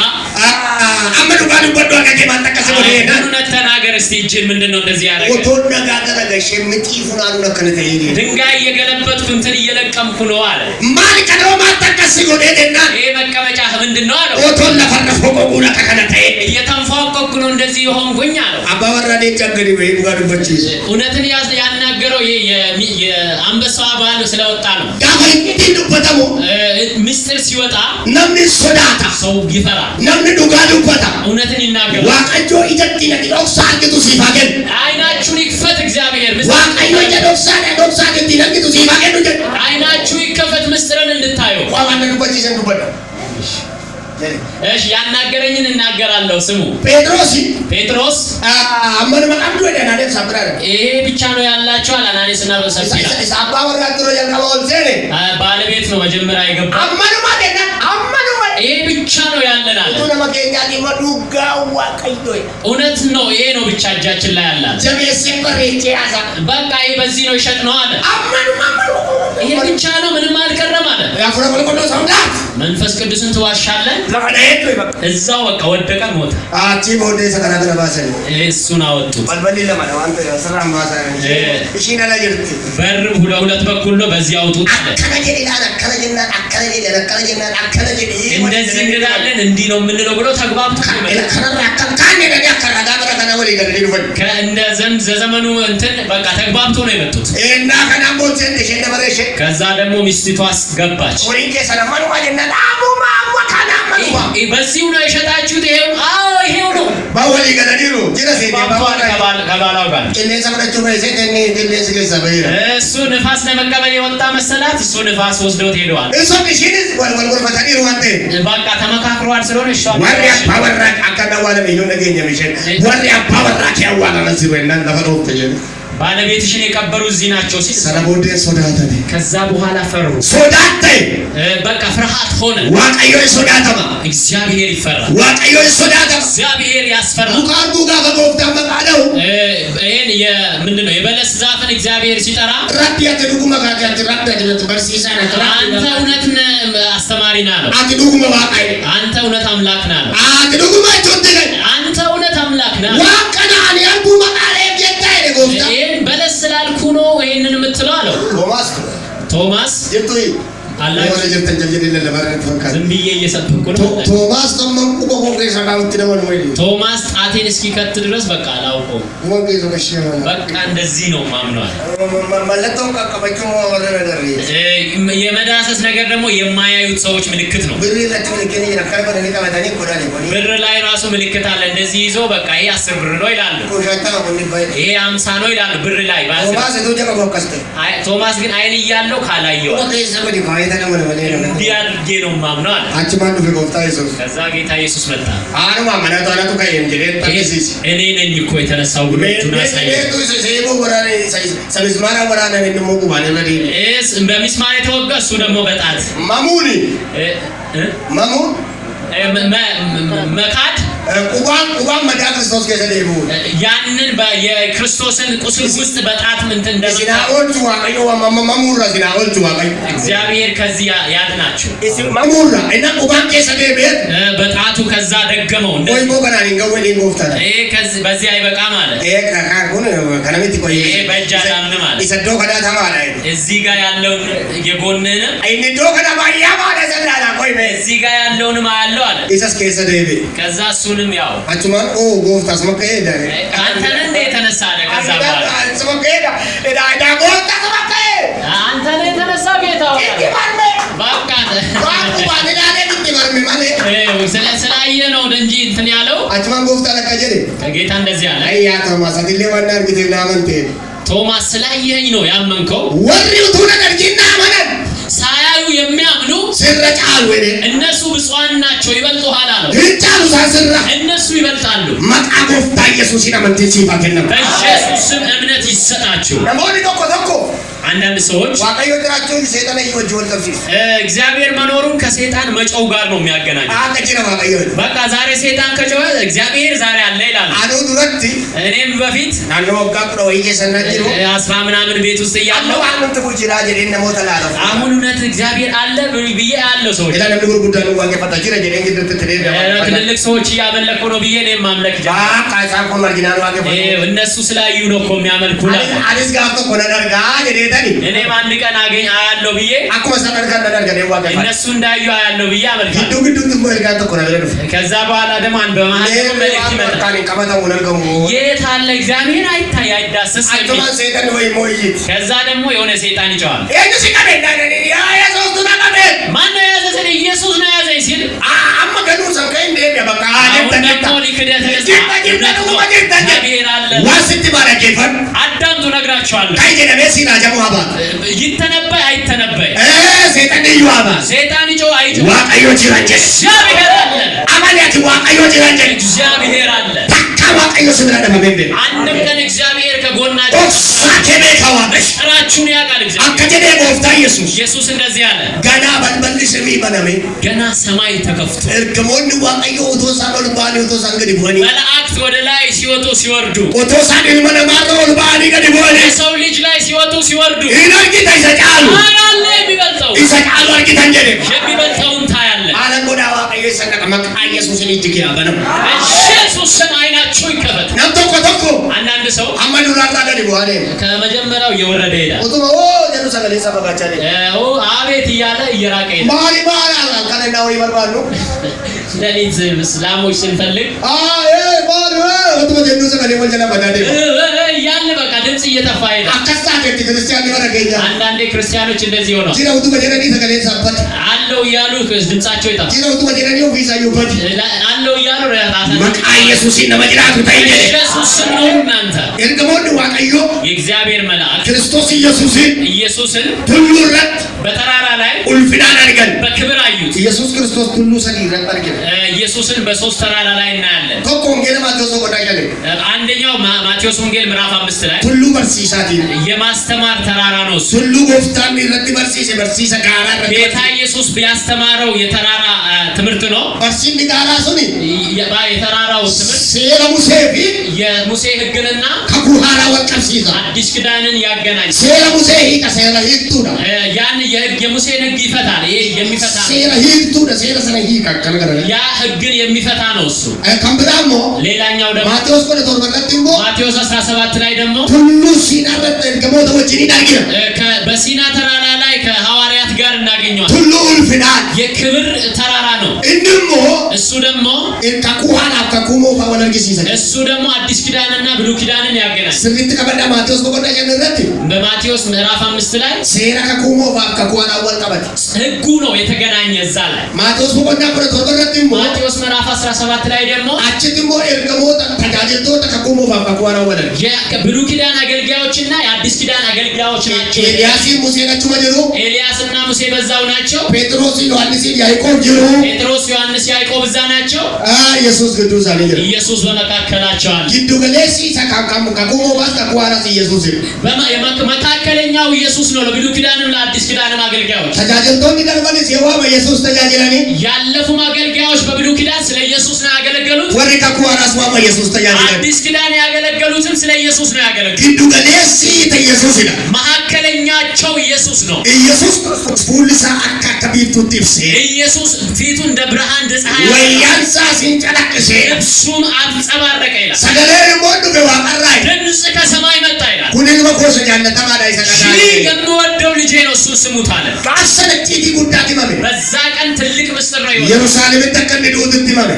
አመኑ ባሉ ወዶ አቀቀ ማጠቀሰ ወደ እውነት ተናገር እስቲ እጅን ምንድነው እንደዚህ ያደረገ ወቶ ነጋገረ ገሸምጢፉን አሉ ነከነተ ይሄ ድንጋይ እየገለበጥኩ እንትን እየለቀምኩ ነው አለ ማን ቀድሮ ማጠቀስ ወደደና ይሄ መቀመጫ ምንድነው አለ ወቶ ለፈረፈ ቆቁና ከከነተ እየተንፏቀቅኩ ነው እንደዚህ የሆንኩኝ አለ አባወራኔ ጨገሪ ወይ ጋዱበች እውነትን ያናገረው ይሄ የአንበሳው ባል ስለወጣ ነው ዳማይ እንዲንበተሞ ምስጢር ሲወጣ ነምን ሶዳታ ሰው ይፈራል ነምን ዱጋዱ ቆታ እውነትን ይናገራል ዋቀጆ ይደጥነ ዲኦክሳ አርግቱ ሲፋገን አይናችሁን ይክፈት እግዚአብሔር ዋቀጆ ዶክሳ አርግቱ ይለግቱ ሲፋገን አይናችሁ ይከፈት ምስጢርን እንድታዩ ቋዋነ ዱበች ዘንዱበዳ እሺ ያናገረኝን እናገራለሁ ስሙ ጴጥሮስ አመን መቃም ወደና ደስ አብራራ ይሄ ብቻ ነው ያላችሁ አናኒስና በሰፊያ አባወራ ድሮ ያልካው ዘኔ ባለቤት ነው መጀመሪያ የገባው አመኑ ማለት ይሄ ብቻ ነው ያለና ቱነ መገኛ ዲመዱጋው ዋቀዮይ እውነት ነው ይሄ ነው ብቻ እጃችን ላይ ያለ ጀሜስ ሲቆሬ ያዛ በቃ ይሄ በዚህ ነው ይሸጥ ነው አለ አመኑ ይሄ ብቻ ነው ምንም አልቀረም አለ ያፈረ በልቆሎ ሰውዳት መንፈስ ቅዱስን ትዋሻለህ ለፈዳየት ወይ በቃ እዛው በቃ ወደቀ ሞተ አቺ ሞዴ ሰከራተለ ባሰለ እሱን አወጡት በልበል ለማለ አንተ ሰራም ባሰለ እሺ ነላ ይርት በር ሁለት በኩል ነው በዚህ አውጡት አለ እንደዚህ እንላለን እንዲህ ነው የምንለው ብሎ ተግባብቶ ከእንደ ዘመኑ እንትን በቃ ተግባብቶ ነው የመጡት ከዛ ደግሞ ሚስቲቷ ገባች በዚሁ ነው የሸጣችሁት ይሄው አዎ ይሄው ነው ከባላው ጋር እሱ ንፋስ ለመቀበል የወጣ መሰላት እሱ ንፋስ ወስዶት ሄደዋል በቃ ተመካክሯል ስለሆነ እሷ ባለቤትሽን የቀበሩ እዚህ ናቸው ሲል ሰለሞን ሶዳታኒ ከዛ በኋላ ፈሩ ሶዳቴ በቃ ፍርሃት ሆነ ዋቀዮ ሶዳታማ እግዚአብሔር ይፈራል ዋቀዮ ሶዳታማ እግዚአብሔር ያስፈራል ቃሉ ጋር በጎፍታ መቃለው ይሄን ምንድነው የበለስ ዛፍን እግዚአብሔር ሲጠራ ራቢያት ዱጉማ ካቲያት ራቢያት በርሲሳና አንተ እውነት አስተማሪ ነህ ነው አንተ ዱጉማ ዋቀይ አንተ እውነት አምላክ ነህ ነው አንተ ዱጉማ ጆትገ አንተ እውነት አምላክ ነህ ዋቀና ያልቡ መቃለ ይሄን በለስ ስላልኩ ነው ቶማስ ጀቶይ አላችሁ ወለ ጀተን ጀጀለ ለባረን ተወካለ ዝም ብዬ እየሰበኩ ነው። ቶማስ ተመን ቁቆ ኮንግሬስ አዳውት ነው ወይ ቶማስ ጣቴን እስኪከት ድረስ በቃ አላውቀው ወንጌ ዘከሽማ በቃ እንደዚህ ነው ማምነዋል። ማለተው ቀቀበቹ ወረ ነገር የመዳሰስ ነገር ደግሞ የማያዩት ሰዎች ምልክት ነው። ብር ለጥም ለከኒ ነካይ በደኒ ከመዳኒ ቆዳኒ ብር ላይ ራሱ ምልክት አለ። እንደዚህ ይዞ በቃ ይሄ 10 ብር ነው ይላሉ። ቆሻታ ነው ባይ ይሄ 50 ነው ይላሉ ብር ላይ ባስ ቶማስ እቶ ጀቀ ወቀስተ ቶማስ ግን አይን እያለው ካላየው ወከይ ሰበዲ ካይታ ነው ወለ እንዲህ አድርጌ ነው ማምነው አለ። አንቺ ማን ነው በጎፍታ ኢየሱስ ከዛ ጌታ ኢየሱስ መጣ። አኑ ማመናቱ አላቱ ካይ እንጀለ ታሲስ እኔ ነኝ እኮ የተነሳው ብሎ ቱናሳይ ሰይቦ ወራኔ ሰብስማራ ወራኔ ነው ሞቁባኔ ለዲ በሚስማር የተወጋ እሱ ደግሞ በጣት ማሙኒ ማሙን መካድ ቁባን መዳ ክርስቶስ ከሰደቡ ያንን የክርስቶስን ቁስል ውስጥ በጣት ምን እንደዚህ ሲናኦቹ ዋቀዮ ማሙራ ሲናኦቹ ዋቀዮ እግዚአብሔር ከዚህ ያድናችሁ ማሙራ እና ቁባን ከሰደበ በጣቱ ከዛ ደገመው ወይ ሞገናን እንገወል ይሞፍታል ከዚህ በዚህ አይበቃ ማለት ካርኩን ከነምት ቆይ በጃዳምን ማለት ይሰዶ ከዳ ተማላ እዚህ ጋር ያለውን የጎንነን አይንዶ ከዳ ባያ ማለት ዘላላ ቆይ እዚህ ጋር ያለውን ማያለው አለ ኢየሱስ ከሰደበ ከዛ እሱንም ያው አቹማን ጎፍታ ስመከሄዳ አንተን እንደ የተነሳ አለ ከዛ በኋላ ስመከሄዳ ዳ ጎፍታ ስመከሄ አንተን የተነሳ ጌታው በቃ ስላየ ነው እንጂ እንትን ያለው አቹማን ጎፍታ ለካጀደ ከጌታ እንደዚህ አለ አያ ቶማስ አትሌ ዋና እርግጥ ናመንቴ ቶማስ ስላየኝ ነው ያመንከው ወሪው ተነገር ጂና ማነን ሳያዩ የሚያምኑ ሲረጫሉ ወይ እነሱ ብፁዓን ናቸው ይበልጡሃል አለው። ይጫሉ ሳስራ እነሱ ይበልጣሉ። መቃጎፍ ኢየሱስ ይናመንቴ ሲፋከነ በኢየሱስ ስም እምነት ይሰጣችሁ። ለሞኒ ዶኮ አንዳንድ ሰዎች ዋቀዮ ጥራቸው ሰይጣን ይወጅ ወልተፊስ እግዚአብሔር መኖሩን ከሰይጣን መጨው ጋር ነው የሚያገናኘው። አቀጭና ዋቀዮ በቃ ዛሬ ሰይጣን ከጨው እግዚአብሔር ዛሬ አለ ይላል። አዶ ዱረቲ እኔም በፊት አንዶ ወጋቁ ነው እየሰናጅ ነው 10 ምናምን ቤት ውስጥ እያለሁ አሁን ትኩጭላ ጀደነ ሞተላላ አሁን እውነት እግዚአብሔር አለ ብዬ ያለው ሰዎች እዳ ለምን ጉዳይ ነው ዋቀ ፈታጅ ረጀ እንግዲህ ትትደደ ትልልቅ ሰዎች እያመለኩ ነው ብዬ እኔም ማምለክ ጀመርኩ። ቃይሳን ኮማርጊናን ዋቀ ፈታጅ እነሱ ስላዩ ነው እኮ የሚያመልኩ ነው። አዲስ ጋፍቶ ኮናዳርጋ ጀደታኒ እኔም አንድ ቀን አያለው ብዬ አኮ ሰናርጋ እንዳርጋ ነው ዋቀ እነሱ እንዳዩ አያለው ብዬ አመልካለሁ። ግዱ ትሞልጋ ተኮናዳር ከዛ በኋላ ደግሞ አንድ በመሃል መልእክት ይመጣል። ካኒ ቀበታው ነርገሙ የት አለ እግዚአብሔር አይታይ አይዳሰስ አቶማ ሰይጣን ወይ ሞይት ከዛ ደግሞ የሆነ ሰይጣን ይጨዋል። እሱ ሲቀበል ያ ኢየሱስ ተናቀበ ማን ነው ያዘዘኝ? ኢየሱስ ነው ያዘኝ ሲል አመገኑ ሰንከይ እንደ በቃ ደግሞ ሊክደት እግዚአብሔር አለ ዋስቲ ባረጀፈን አዳምጡ ነግራቸዋለሁ። ካይጀነ በሲና ጀሙሃባ ይተነበይ አይተነበይ ሰይጣን ይዋባ ሰይጣን ይጮህ አይጮህ ዋቀዮ ጅራጀ እግዚአብሔር አለ አማሊያት ዋቀዮ ጅራጀ እግዚአብሔር አለ ዋቀዮ ስምራ ደመበ አንድም ቀን እግዚአብሔር ከጎናችሁ ሳከበ ካዋበሽ ጥራችሁን ያውቃል። እግዚአብሔር አከጀደ ቦፍታ ኢየሱስ እንደዚህ አለ ገና በልበልሽ በነሜ ገና ሰማይ ተከፍቶ እርግሞን ዋቀዮ ኦቶሳን ልባኒ ኦቶሳን ገዲ ቦኒ መላእክት ወደ ላይ ሲወጡ ሲወርዱ ኦቶሳን ልመነማሮ ልባኒ ገዲ ቦኒ ሰው ልጅ ላይ ሲወጡ ሲወርዱ ይናርጊታ ይሰጫሉ ታያለ የሚበልጠው ይሰጫሉ አርጊታ እንጀደ የሚበልጠውን ታያለ አለ ጎዳ ዋቀዮ ይሰነቀ መቃ ኢየሱስን እጅግ ያበነው ኢየሱስ ስም አይናችሁ ይከፈት። ነምቶኮ ቶኮ አንዳንድ ሰው አማኑ ራራ ገዲ ቦኒ ከመጀመሪያው የወረደ ይላል ኦቶሞ ጀሩሳሌም ሰበጋቻለ አቤት እያለ እየራቀ ይላል። ማሪ ማሪ ካለናው ይበርባሉ ለሊት እስላሞች ስንፈልግ ማሪ ኦቶሞ ጀሩሳሌም ወልጀና ባዳዴ ያለ በቃ ድምጽ እየጠፋ ይላል። አከሳከ ክርስቲያን ይወረገኛ አንዳንዴ ክርስቲያኖች እንደዚህ ሆነው ጂራውቱ በጀረኒ ተገለኝ ሳባት አለው እያሉ ድምጻቸው ይጠፋ ጂራውቱ በጀረኒ ኦፊሳ ይወበት አለው እያሉ ራሳቸው መቃ ኢየሱስን ነመጅራቱ ታይጀ ኢየሱስ ነው። እናንተ እርግሞን ዋቀዮ የእግዚአብሔር መልአክ ክርስቶስ ኢየሱስን ሁሉ ረት በተራራ ላይ ኡልፍናን አድርገን በክብር አዩት። ኢየሱስ ክርስቶስ ሁሉ ሰዲ ረት አድርገን ኢየሱስን በሶስት ተራራ ላይ እናያለን። ኮኮ ወንጌል ማቴዎስ ወዳይለ አንደኛው ማቴዎስ ወንጌል ምዕራፍ 5 ላይ ሁሉ በርሲሳቲ የማስተማር ተራራ ነው። ሁሉ ጎፍታን ይረጥ በርሲሰ ጋራ ጌታ ኢየሱስ ቢያስተማረው የተራራ ትምህርት ነው። በርሲን ጋራ ሱኒ የተራራው ትምህርት ሴራ ሙሴ የሙሴ ሕግንና ከቡሃራ ወቀብሲሳ አዲስ ኪዳንን ያገናኝ ሴራ ሙሴ ሂቃ ሴራ ሂቅቱዳ ያን የሙሴን ሕግ ይፈታል። ይሄ የሚፈታ ሴራ ሂቅቱዳ ሴራ ሰነ ሂቃ ከነገረ ያ ሕግን የሚፈታ ነው እሱ። ከምብራሞ ሌላኛው ደግሞ ማቴዎስ ቆለ ተወርበለጥሞ ማቴዎስ 17 ላይ ደግሞ ሁሉ ሲናረጥ ገሞተ ወጭኒ ዳጊ በሲና ተራራ ላይ ያገኘዋል። ቱሉ ኡልፊናን የክብር ተራራ ነው። እንድሞ እሱ ደግሞ ከኩሃና ከኩሞ ወለርጊሲሰ እሱ ደግሞ አዲስ ኪዳንና ብሉይ ኪዳንን ያገናኛል። ስሪት ከበዳ ማቴዎስ በቆዳ ጀነረት በማቴዎስ ምዕራፍ 5 ላይ ሴራ ከኩሞ ከኩሃና ወልቀበት ህጉ ነው የተገናኘ እዛ ላይ። ማቴዎስ በቆዳ ወለርጊሲሰ ማቴዎስ ምዕራፍ 17 ላይ ደግሞ አችትሞ ኤርገሞታ ተጋጀልቶታ ከኩሞ ከኩሃና ወለር የብሉይ ኪዳን አገልጋዮችና የአዲስ ኪዳን አገልጋዮች ናቸው። ኤልያስ ሙሴ ናቸው ማለት ነው። ኤልያስና ሙሴ በዛው ናቸው። ጴጥሮስ ዮሐንስ ያዕቆብ ጅሩ ጴጥሮስ ዮሐንስ ያዕቆብ እዛ ናቸው። ኢየሱስ ቅዱስ አለ ኢየሱስ በመካከላቸው አለ። ጊዱ ገሌሲ ተካካሙ ከኩሞ ባስ ከኩሃና ኢየሱስ መካከለኛው ኢየሱስ ነው ለብሉይ ኪዳንም ለአዲስ ኪዳንም አገልጋዮች። ተጋጀልቶኒ ደርበንስ የዋ ኢየሱስ ተጃጀላኒ ያለፉ አገልጋዮች በብሉይ ኪዳን ስለ ኢየሱስ ነው ያገለገሉት። ወሪ ከኩሃና ስዋ ኢየሱስ ተጃጀላኒ አዲስ ኪዳን ያገለገሉትም ስለ ኢየሱስ ነው ያገለገሉት። ጊዱ ገሌሲ ኢየሱስ ይላል። መካከለኛቸው ኢየሱስ ነው። ኢየሱስ ፉልሳ አካከቢቱ ቲፍሴ ኢየሱስ ፊቱ እንደ ብርሃን እንደ ፀሐይ ወያንሳ ሲንጨላቅሴ ልብሱም አንጸባረቀ ይላል። ሰገሌ ሞዱ በዋቀራይ ድምፅ ከሰማይ መጣ ይላል። ኩኒን መኮሰ ያለታ ማዳይ ሰቀዳይ የምወደው ልጄ ነው እሱን ስሙት አለ። ካሰለጪቲ ጉዳት ማመ በዛ ቀን ትልቅ ምስጢር ነው ይወጣ። ኢየሩሳሌም ተከንዱት ማመ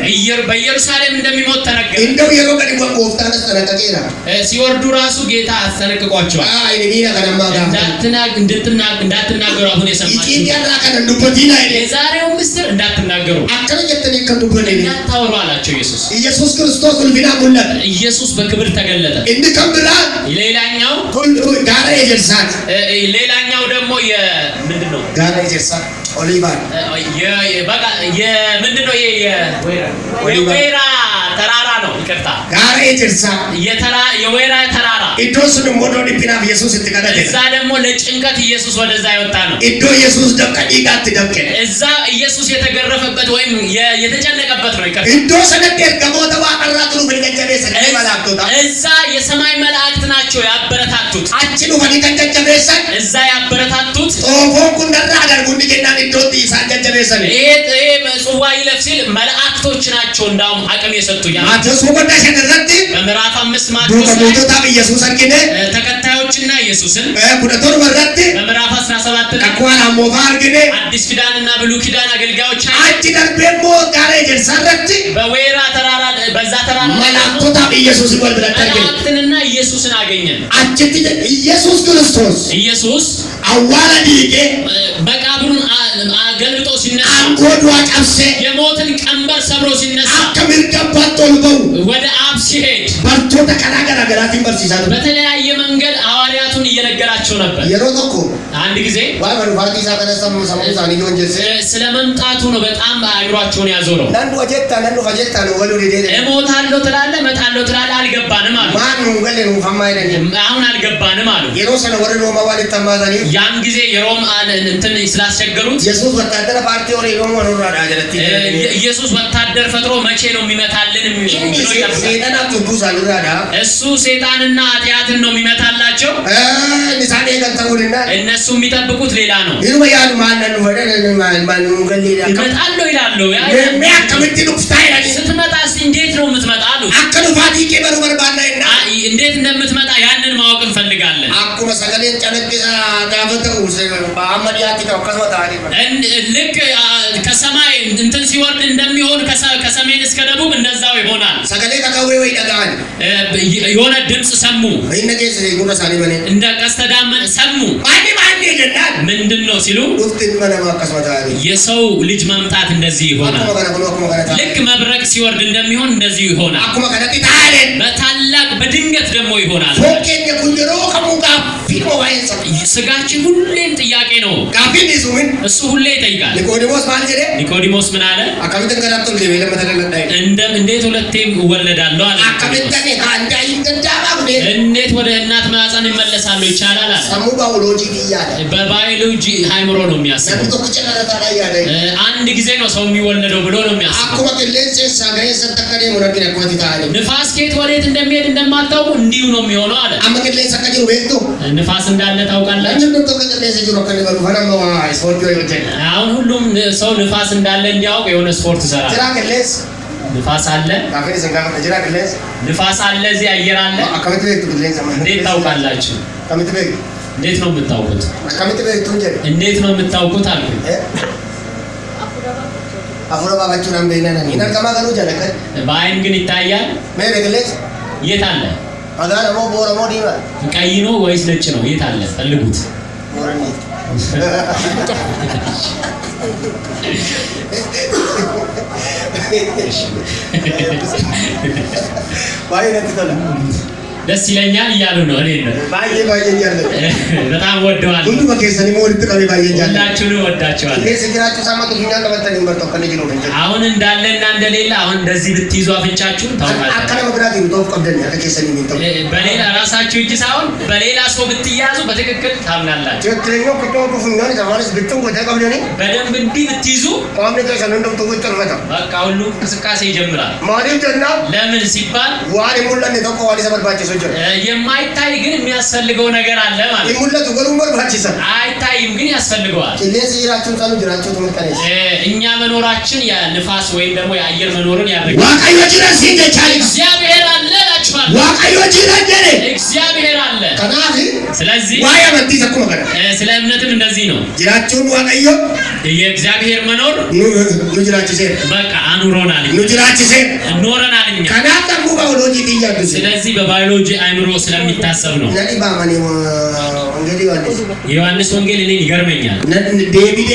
በኢየሩሳሌም እንደሚሞት ተነገረ። እንደው የሮገዲ ወቆፍታን ተነቀቀራ ሲወርዱ ራሱ ጌታ አስጠነቅቋቸዋል። አይኒና ከነማጋ እንዳትናገሩ አሁን የሰማችሁ ኢትዮጵያ ከነዱበቲና የዛሬው ምስጢር እንዳትናገሩ አከለ የተኔ ከዱበኔ እንዳታወሩ አላቸው ኢየሱስ። ኢየሱስ ክርስቶስ ሁልቢና ሙላት ኢየሱስ በክብር ተገለጠ። እንድከምራ ሌላኛው ጋራ የጀርሳት ሌላኛው ደግሞ ምንድነው ጋራ የጀርሳት ኦሊቫር ምንድነው የወይራ ተራራ ነው። ይቅርታ ጋራ የጀርሳ የወይራ ተራራ ኢዶስን ሞዶ ዲፒናፍ ኢየሱስ እንትቀደደ እዛ ደግሞ ለጭንቀት ኢየሱስ ወደዛ ይወጣ ነው። ኢዶ ኢየሱስ ደብቀ ዲጋት ደብቀ እዛ ኢየሱስ የተገረፈበት ወይም የተጨነቀበት ነው። ይቅርታ ኢዶ ሰነደ ገሞታ ዋቀራቱ ፍልገጀቤ ሰነደ መላእክቶታ እዛ የሰማይ መላእክት ናቸው ያበረታቱት። አችኑ ፍልገጀቤ ሰን እዛ ያበረታቱት ጦፎን ኩንደራ አደርጉን ዲገናን ኢዶቲ ሳጀጀቤ ሰን ይሄ ጽዋ ይለፍ ሲል መላእክቶች ናቸው እንዳውም አቅም የሰጡ ያ ማቴዎስ ወቆዳ ሸነረቲ በምዕራፍ 5 ማቴዎስ ዱከ ኢየሱስ አርኪነ ተከታዮችና ኢየሱስን ኩነቶር መረቲ በምዕራፍ 17 አኳን አሞፋ አርኪነ አዲስ ኪዳንና ብሉይ ኪዳን አገልጋዮች አጭ ደርቤሞ ጋራ የጀርሳረቲ በወይራ ተራራ በዛ ተራራ መላእክቶታ ኢየሱስ ይወል ብለታርገ መላእክትንና ኢየሱስን አገኘን። አጭት ኢየሱስ ክርስቶስ ኢየሱስ አዋራ ዲቄ መቃብሩን ገልብጦ ሲነሳ አንጎዱ አቀብሴ የሞትን ቀንበር ሰብሮ ሲነሳ ከሚርገባት ጦልበው ወደ አብ ሲሄድ በርቶ ተቀናገራ ገራቲን በርሲሳቱ በተለያየ መንገድ ሐዋርያቱን እየነገራቸው ነበር። የሮቶኮ አንድ ጊዜ ዋይ ወልፋቲ ሳተነሰሙ ሰሙሳኒ ጆንጀስ ስለ መምጣቱ ነው በጣም አእምሯቸውን ያዞረው። ነንዱ ፈጀታ ነው ወሉ ዲዴ እሞታለሁ ትላለህ እመጣለሁ ትላለህ አልገባንም አሉ። ማን ነው ገለ ነው ፈማይደኝ አሁን አልገባንም አሉ። የሮሰነ ወረዶ ማዋል ተማዛኒ ያን ጊዜ የሮም እንትን ስላስቸገሩት ኢየሱስ ወታደር ፓርቲ ወሬ ነው ወኖራ ዳጀለቲ ኢየሱስ ወታደር ፈጥሮ መቼ ነው የሚመታልን ብሎ ይጠብቃል። ሰይጣን አጥቡስ አልራዳ እሱ ሰይጣንና ኃጢአትን ነው የሚመታላቸው። ንሳኔ ገንተውልና እነሱ የሚጠብቁት ሌላ ነው። ይሩማያሉ ማንነን ወደነ ማን ነው ገሊላ እመጣለሁ ይላሉ። የሚያከምት ዱፍታይ ስትመጣ እንዴት ነው የምትመጣ አሉ። አከሉ ፋቲ ከበሩ በርባናይና እንዴት እንደምትመጣ ያንን ማወቅ እንፈልጋለን። አኩ መሰገሌን ጨነቅሳ ጋፈተው በአመድ ያትከው ከሰማታሪ ልክ ከሰማይ እንትን ሲወርድ እንደሚሆን ከሰሜን እስከ ደቡብ እንደዛው ይሆናል። ሰገሌ ከከዌ ወይ ደጋን የሆነ ድምጽ ሰሙ። ወይነገስ ጉራ ሳሊ ማኔ እንደ ቀስተ ደመና ሰሙ። ማን ይደናል ምንድነው ሲሉ ኡፍትን መነማ ከሰማታሪ የሰው ልጅ መምጣት እንደዚህ ይሆናል። ልክ መብረቅ ሲወርድ እንደሚሆን እንደዚህ ይሆናል። አኩ መከነቲ ታለን በታላቅ በድንገት ደግሞ ይሆናል። ፎኬን የኩንጀሮ ከሙጋ ፊቆ ዋይንሳ ስጋችን ሁሌም ጥያቄ ነው። ካፊን ይዙምን እሱ ሁሌ ይጠይቃል። ኒቆዲሞስ ማን ጀደ ኒቆዲሞስ ምን አለ? አካሚተን ገራቶ ለቤለ መተለለዳይ እንዴት ሁለቴም እወለዳለሁ አለ። አካሚተን አንዳይ እንደዳባ ጉዴ እንዴት ወደ እናት ማህፀን ይመለሳለሁ ይቻላል አለ። ሰሙ ባዮሎጂ ይያለ በባዮሎጂ ሃይምሮ ነው የሚያስበው። ነብቶ ከጨረታ ላይ ያለ አንድ ጊዜ ነው ሰው የሚወለደው ብሎ ነው የሚያስበው። አኩ መከለንስ ሳጋይ ሰተከኔ ሙረቢና ኮቲ ታለ ንፋስ ከየት ወዴት እንደሚሄድ እንደማታውቁ እንዲሁ ነው የሚሆነው አለ። አመከለኝ ሰከጂው ቤቶ ንፋስ እንዳለ ታውቃላችሁ። ለምን ተከለኝ ሰጂው ከነበሩ ፈናማ ስፖርት ይወጀ አሁን ሁሉም ሰው ንፋስ እንዳለ እንዲያውቅ የሆነ ስፖርት ይሰራል። ትራከለስ ንፋስ አለ። ካፌ ዘንጋፈ ትራከለስ ንፋስ አለ፣ እዚህ አየር አለ። አካባቢ ቤት ብለኝ ዘመን እንዴት ታውቃላችሁ? ከመት ቤት እንዴት ነው የምታውቁት? አካምት በይቱ እንጂ እንዴት ነው የምታውቁት አልኩኝ። አፉራ ባባቹን አንበይናና ኢና ከማገሩ ጀለከ በአይን ግን ይታያል። መለገለች የት አለ? አጋራ ሞ ቦረሞ ዲባ ቀይ ነው ወይስ ነጭ ነው? የት አለ? ፈልጉት። ቦረኒ ባይነትተላ ደስ ይለኛል እያሉ ነው። እኔ ነው ባየኛል በጣም ወደዋል። ሁሉ በከሰኒ ሞልት ቀበ ባየኛል ሁላችሁንም ወዳችኋል። እኔ ሲግራችሁ ሳማቱ ኛል ለበተን ይመርጠው ከነጂ ነው እንጂ አሁን እንዳለና እንደሌላ አሁን እንደዚህ ብትይዙ አፍንጫችሁን ታውቃላችሁ። አከለ መብራት ይምጣው ቀደኛ ከከሰኒ ይምጣው በሌላ ራሳችሁ እጅ ሳይሆን በሌላ ሰው ብትያዙ በትክክል ታምናላችሁ። ትክክለኛው ከተው ኩፍኛን ተማሪስ ብትው ወደቀብለኔ በደንብ እንዲህ ብትይዙ ኮሚኒኬሽን እንደው ተወጥር ፈታ በቃ ሁሉ እንቅስቃሴ ይጀምራል። ማዲተና ለምን ሲባል ዋሪ ሙላን ተቆ ዋሪ ሰበርባቸው የማይታይ ግን የሚያስፈልገው ነገር አለ ማለት ነው። ሙላቱ ገሩመር ባችሳ አይታይም ግን ያስፈልገዋል። ለዚህ ይራችሁ ታኑ ጅራችሁ ተመጣጣኝ እኛ መኖራችን የንፋስ ወይም ደግሞ የአየር መኖርን ያደርጋል። ዋቃዮ ጅራስ ይደቻል እግዚአብሔር አለ እላችኋለሁ። ዋቃዮ ጅራጀኔ እግዚአብሔር አለ። ከናፊ ስለዚህ ዋያ መጥቲ ተቆ ነገር ስለ እምነትም እንደዚህ ነው። ጅራችሁን ዋቃዮ የእግዚአብሔር መኖር ኑጅራችሁ ሴ በቃ አኑሮናል። ኑጅራችሁ ሴ ኖረናል እኛ ከናቀሙ ባዮሎጂ ጥያቄ ስለዚህ በባዮሎጂ አይምሮ ስለሚታሰብ ነው። ነዲ ባማኔ ወንጌል ዮሐንስ ወንጌል እኔን ይገርመኛል። ዴቪዴ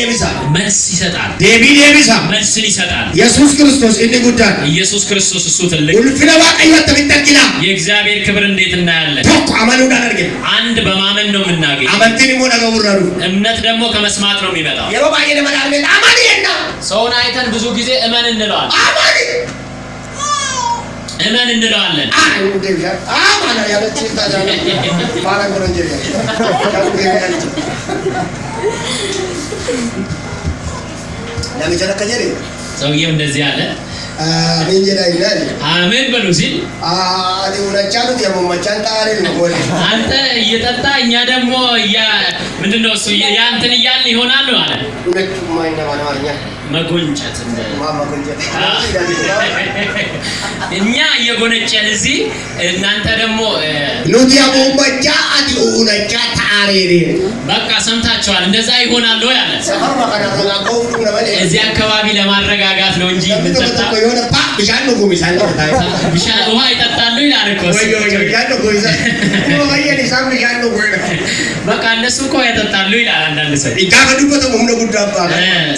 መልስ ይሰጣል። ዴቪዴ መልስን ይሰጣል። ኢየሱስ ክርስቶስ እንደ ጉዳይ ኢየሱስ ክርስቶስ እሱ ትልቅ ሁልፍነ ዋቃዮ ተብተኪና የእግዚአብሔር ክብር እንዴት እናያለን? ተቆ አማኑ ዳርገ አንድ በማመን ነው የምናገኝ። አመንቲን ሞ ነገውራሉ እምነት ደግሞ ከመስማት ነው የሚመጣው። የሮባዬ ለማዳለ አማኒና ሰውን አይተን ብዙ ጊዜ እመን እንለዋለን። አማኒ እመን እንለዋለን። አማና ያለች ታዳነ ማራ ጎረንጀ ለምን ከጀሪ ሰውዬው እንደዚህ አለ። አሜን ይላል። አሜን በሉ ሲል አዲ ወላቻሉት የሞመቻን ታሪል ነው ወለ አንተ እየጠጣ እኛ ደግሞ ምንድነው እሱ ያንተን እያልን ይሆናል አለ። ሁለቱም ማይና ማናኛ መጎንጨት እንደ ማመጎንጨት እኛ እየጎነጨን እዚህ እናንተ ደግሞ ኑቲያ ሞመቻ አዲ ወላቻ ታሪል በቃ ሰምታችኋል። እንደዛ ይሆናል ወይ አለ። ሰፈር ማከናና ቆፍሩ ነው እዚህ አካባቢ ለማረጋጋት ነው እንጂ ምንጠጣ የሆነ ቢሻን ነው ጎሚሳል ነው ቢሻን ውሃ ይጠጣሉ ይላል እኮ ወይ ቢሻን ነው ጎሚሳ ወይ የኒሳም ቢሻን ነው ወይ በቃ እነሱ እኮ ያጠጣሉ ይላል አንዳንድ ሰው ይጋፈዱበት ሆነ ጉዳባ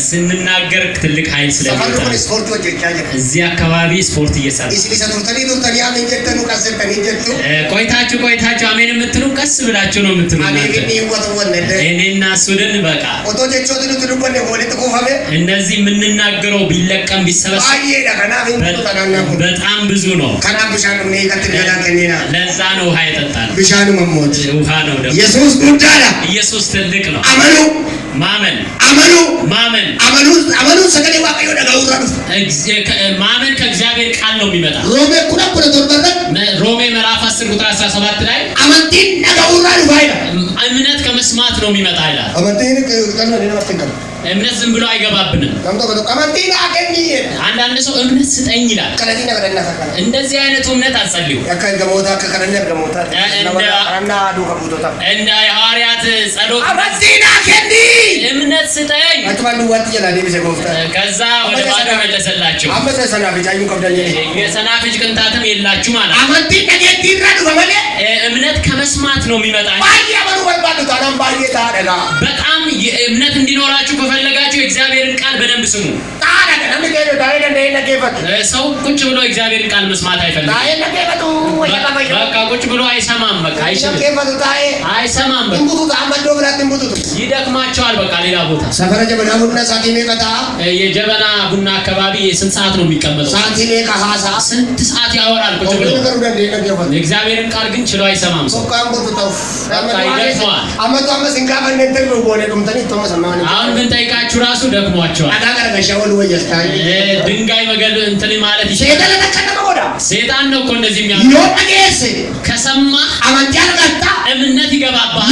ስንናገር ትልቅ ኃይል ስለሚወጣ ስፖርት ወጭ ያየ እዚህ አካባቢ ስፖርት እየሰራ ቆይታችሁ አሜን የምትሉ ቀስ ብላችሁ ነው የምትሉ እኔና ሱድን በቃ እነዚህ የምንናገረው ቢለቀም ቢሰበሰብ በጣም ብዙ ነው። ለዛ ነው ውሃ ይጠጣል። ውሃ ነው ደግሞ ኢየሱስ ጉዳላ ኢየሱስ ትልቅ ነው። ማመን ሰከለ ዋቀዮ ደጋውራ ማመን ከእግዚአብሔር ቃል ነው የሚመጣ። ሮሜ ምዕራፍ 10 ቁጥር 17 ላይ አመንቲን ደጋውራ ይባይላ እምነት ከመስማት ነው የሚመጣ ይላል። እምነት ዝም ብሎ አይገባብንም። አንዳንድ ሰው እምነት ስጠኝ ይላል። እንደዚህ አይነቱ እምነት አትጸልዩ። እንደ ሐዋርያት ጸሎት እምነት ስጠኝ ከዛ ወደ ባዶ መለሰላቸው። የሰናፍጭ ቅንጣትም የላችሁ ማለት እምነት ከመስማት ነው የሚመጣ። በጣም እምነት እንዲኖራችሁ ከፈለጋችሁ የእግዚአብሔርን ቃል በደንብ ስሙ። ሰው ቁጭ ብሎ የእግዚአብሔርን ቃል መስማት አይፈልግም። በቃ ቁጭ ብሎ አይሰማም። በቃ አይሰማም። ይደክማቸዋል። በቃ ሌላ ቦታ ሰፈረ ጀበና ቡና ሳቲሜ ቀጣ የጀበና ቡና አካባቢ ስንት ሰዓት ነው የሚቀመጠው? ሳቲሜ ከሃሳ ስንት ሰዓት ያወራል ቁጭ ብሎ። የእግዚአብሔርን ቃል ግን ችሎ አይሰማም። ሰው ይደክመዋል። አሁን ግን ጠይቃችሁ ራሱ ደክሟቸዋል። ድንጋይ መገል እንትን ማለት ሴጣን ነው እኮ እንደዚህ ከሰማ እምነት ይገባባል።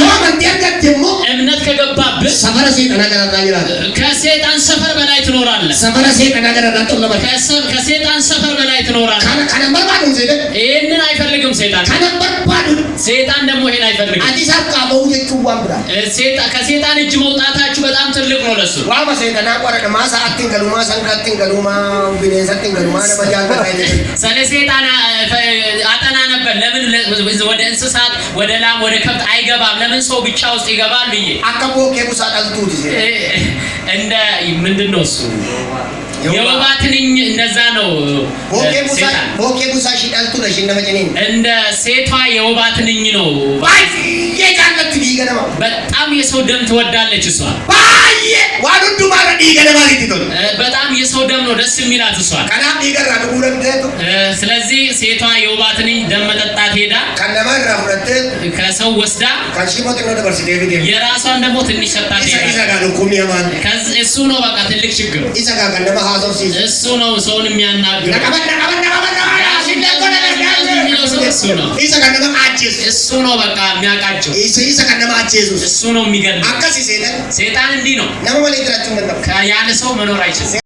እምነት ከገባብህ ከሰይጣን ሰፈር በላይ ትኖራለህ። ሰፈረ ሰይጣን አገር አጣጥሎ ለባ ከሰይጣን ሰፈር በላይ ትኖራለህ። ካነ በርባዱ ሰይጣን ይሄንን አይፈልግም ሰይጣን። ካነ በርባዱ ሰይጣን ደግሞ ይሄን አይፈልግም። አዲስ አበባ በውጀቹ ዋምብራ ከሰይጣን እጅ መውጣታችሁ በጣም ትልቅ ነው ለሱ። ዋማ ሰይጣን አቆረደ ማሳ አትንገሉ ማሳ አንጋትንገሉ ማ ቢኔሰትንገሉ ማ ለማጃንገታ አይደል ስለ ሰይጣን አጠና ነበር። ለምን ወደ እንስሳት ወደ ላም ወደ ከብት አይገባም? ለምን ሰው ብቻ ውስጥ ይገባል ብዬ አከቦ ከቡሳ ዳልቱት እንደ ምንድነው እሱ የወባ ትንኝ እንደዛ ነው። ኦኬ ቡሳ ሺዳልቱ ነሽ እንደመጨኔን እንደ ሴቷ የወባ ትንኝ ነው። የጫለት ዲገነማ በጣም የሰው ደም ትወዳለች እሷ። ዋዱዱ ማረዲ ገነማ ሊትቶ በጣም የሰው ደም ነው ደስ የሚላት እሷ። ከናም ይገራ ጉረም ደቱ ስለዚህ ሴቷ የወባ ትንኝ ደም መጠጣት ሄዳ ከነማ ራፍረት ከሰው ወስዳ ካንሺሞት ነው ደርስ ዴቪድ የራሷን ደግሞ ትንሽ ሰጣት ይሰጋሉ ኩሚያማን እሱ ነው በቃ ትልቅ ችግር ይሰጋ ከነማ እሱ ነው ሰውን የሚያናግረው። እሱ ነው በቃ የሚያውቃቸው። እሱ ነው የሚገድለው። ሰይጣን እንዲህ ነው። ያለ ሰው መኖር አይችልም።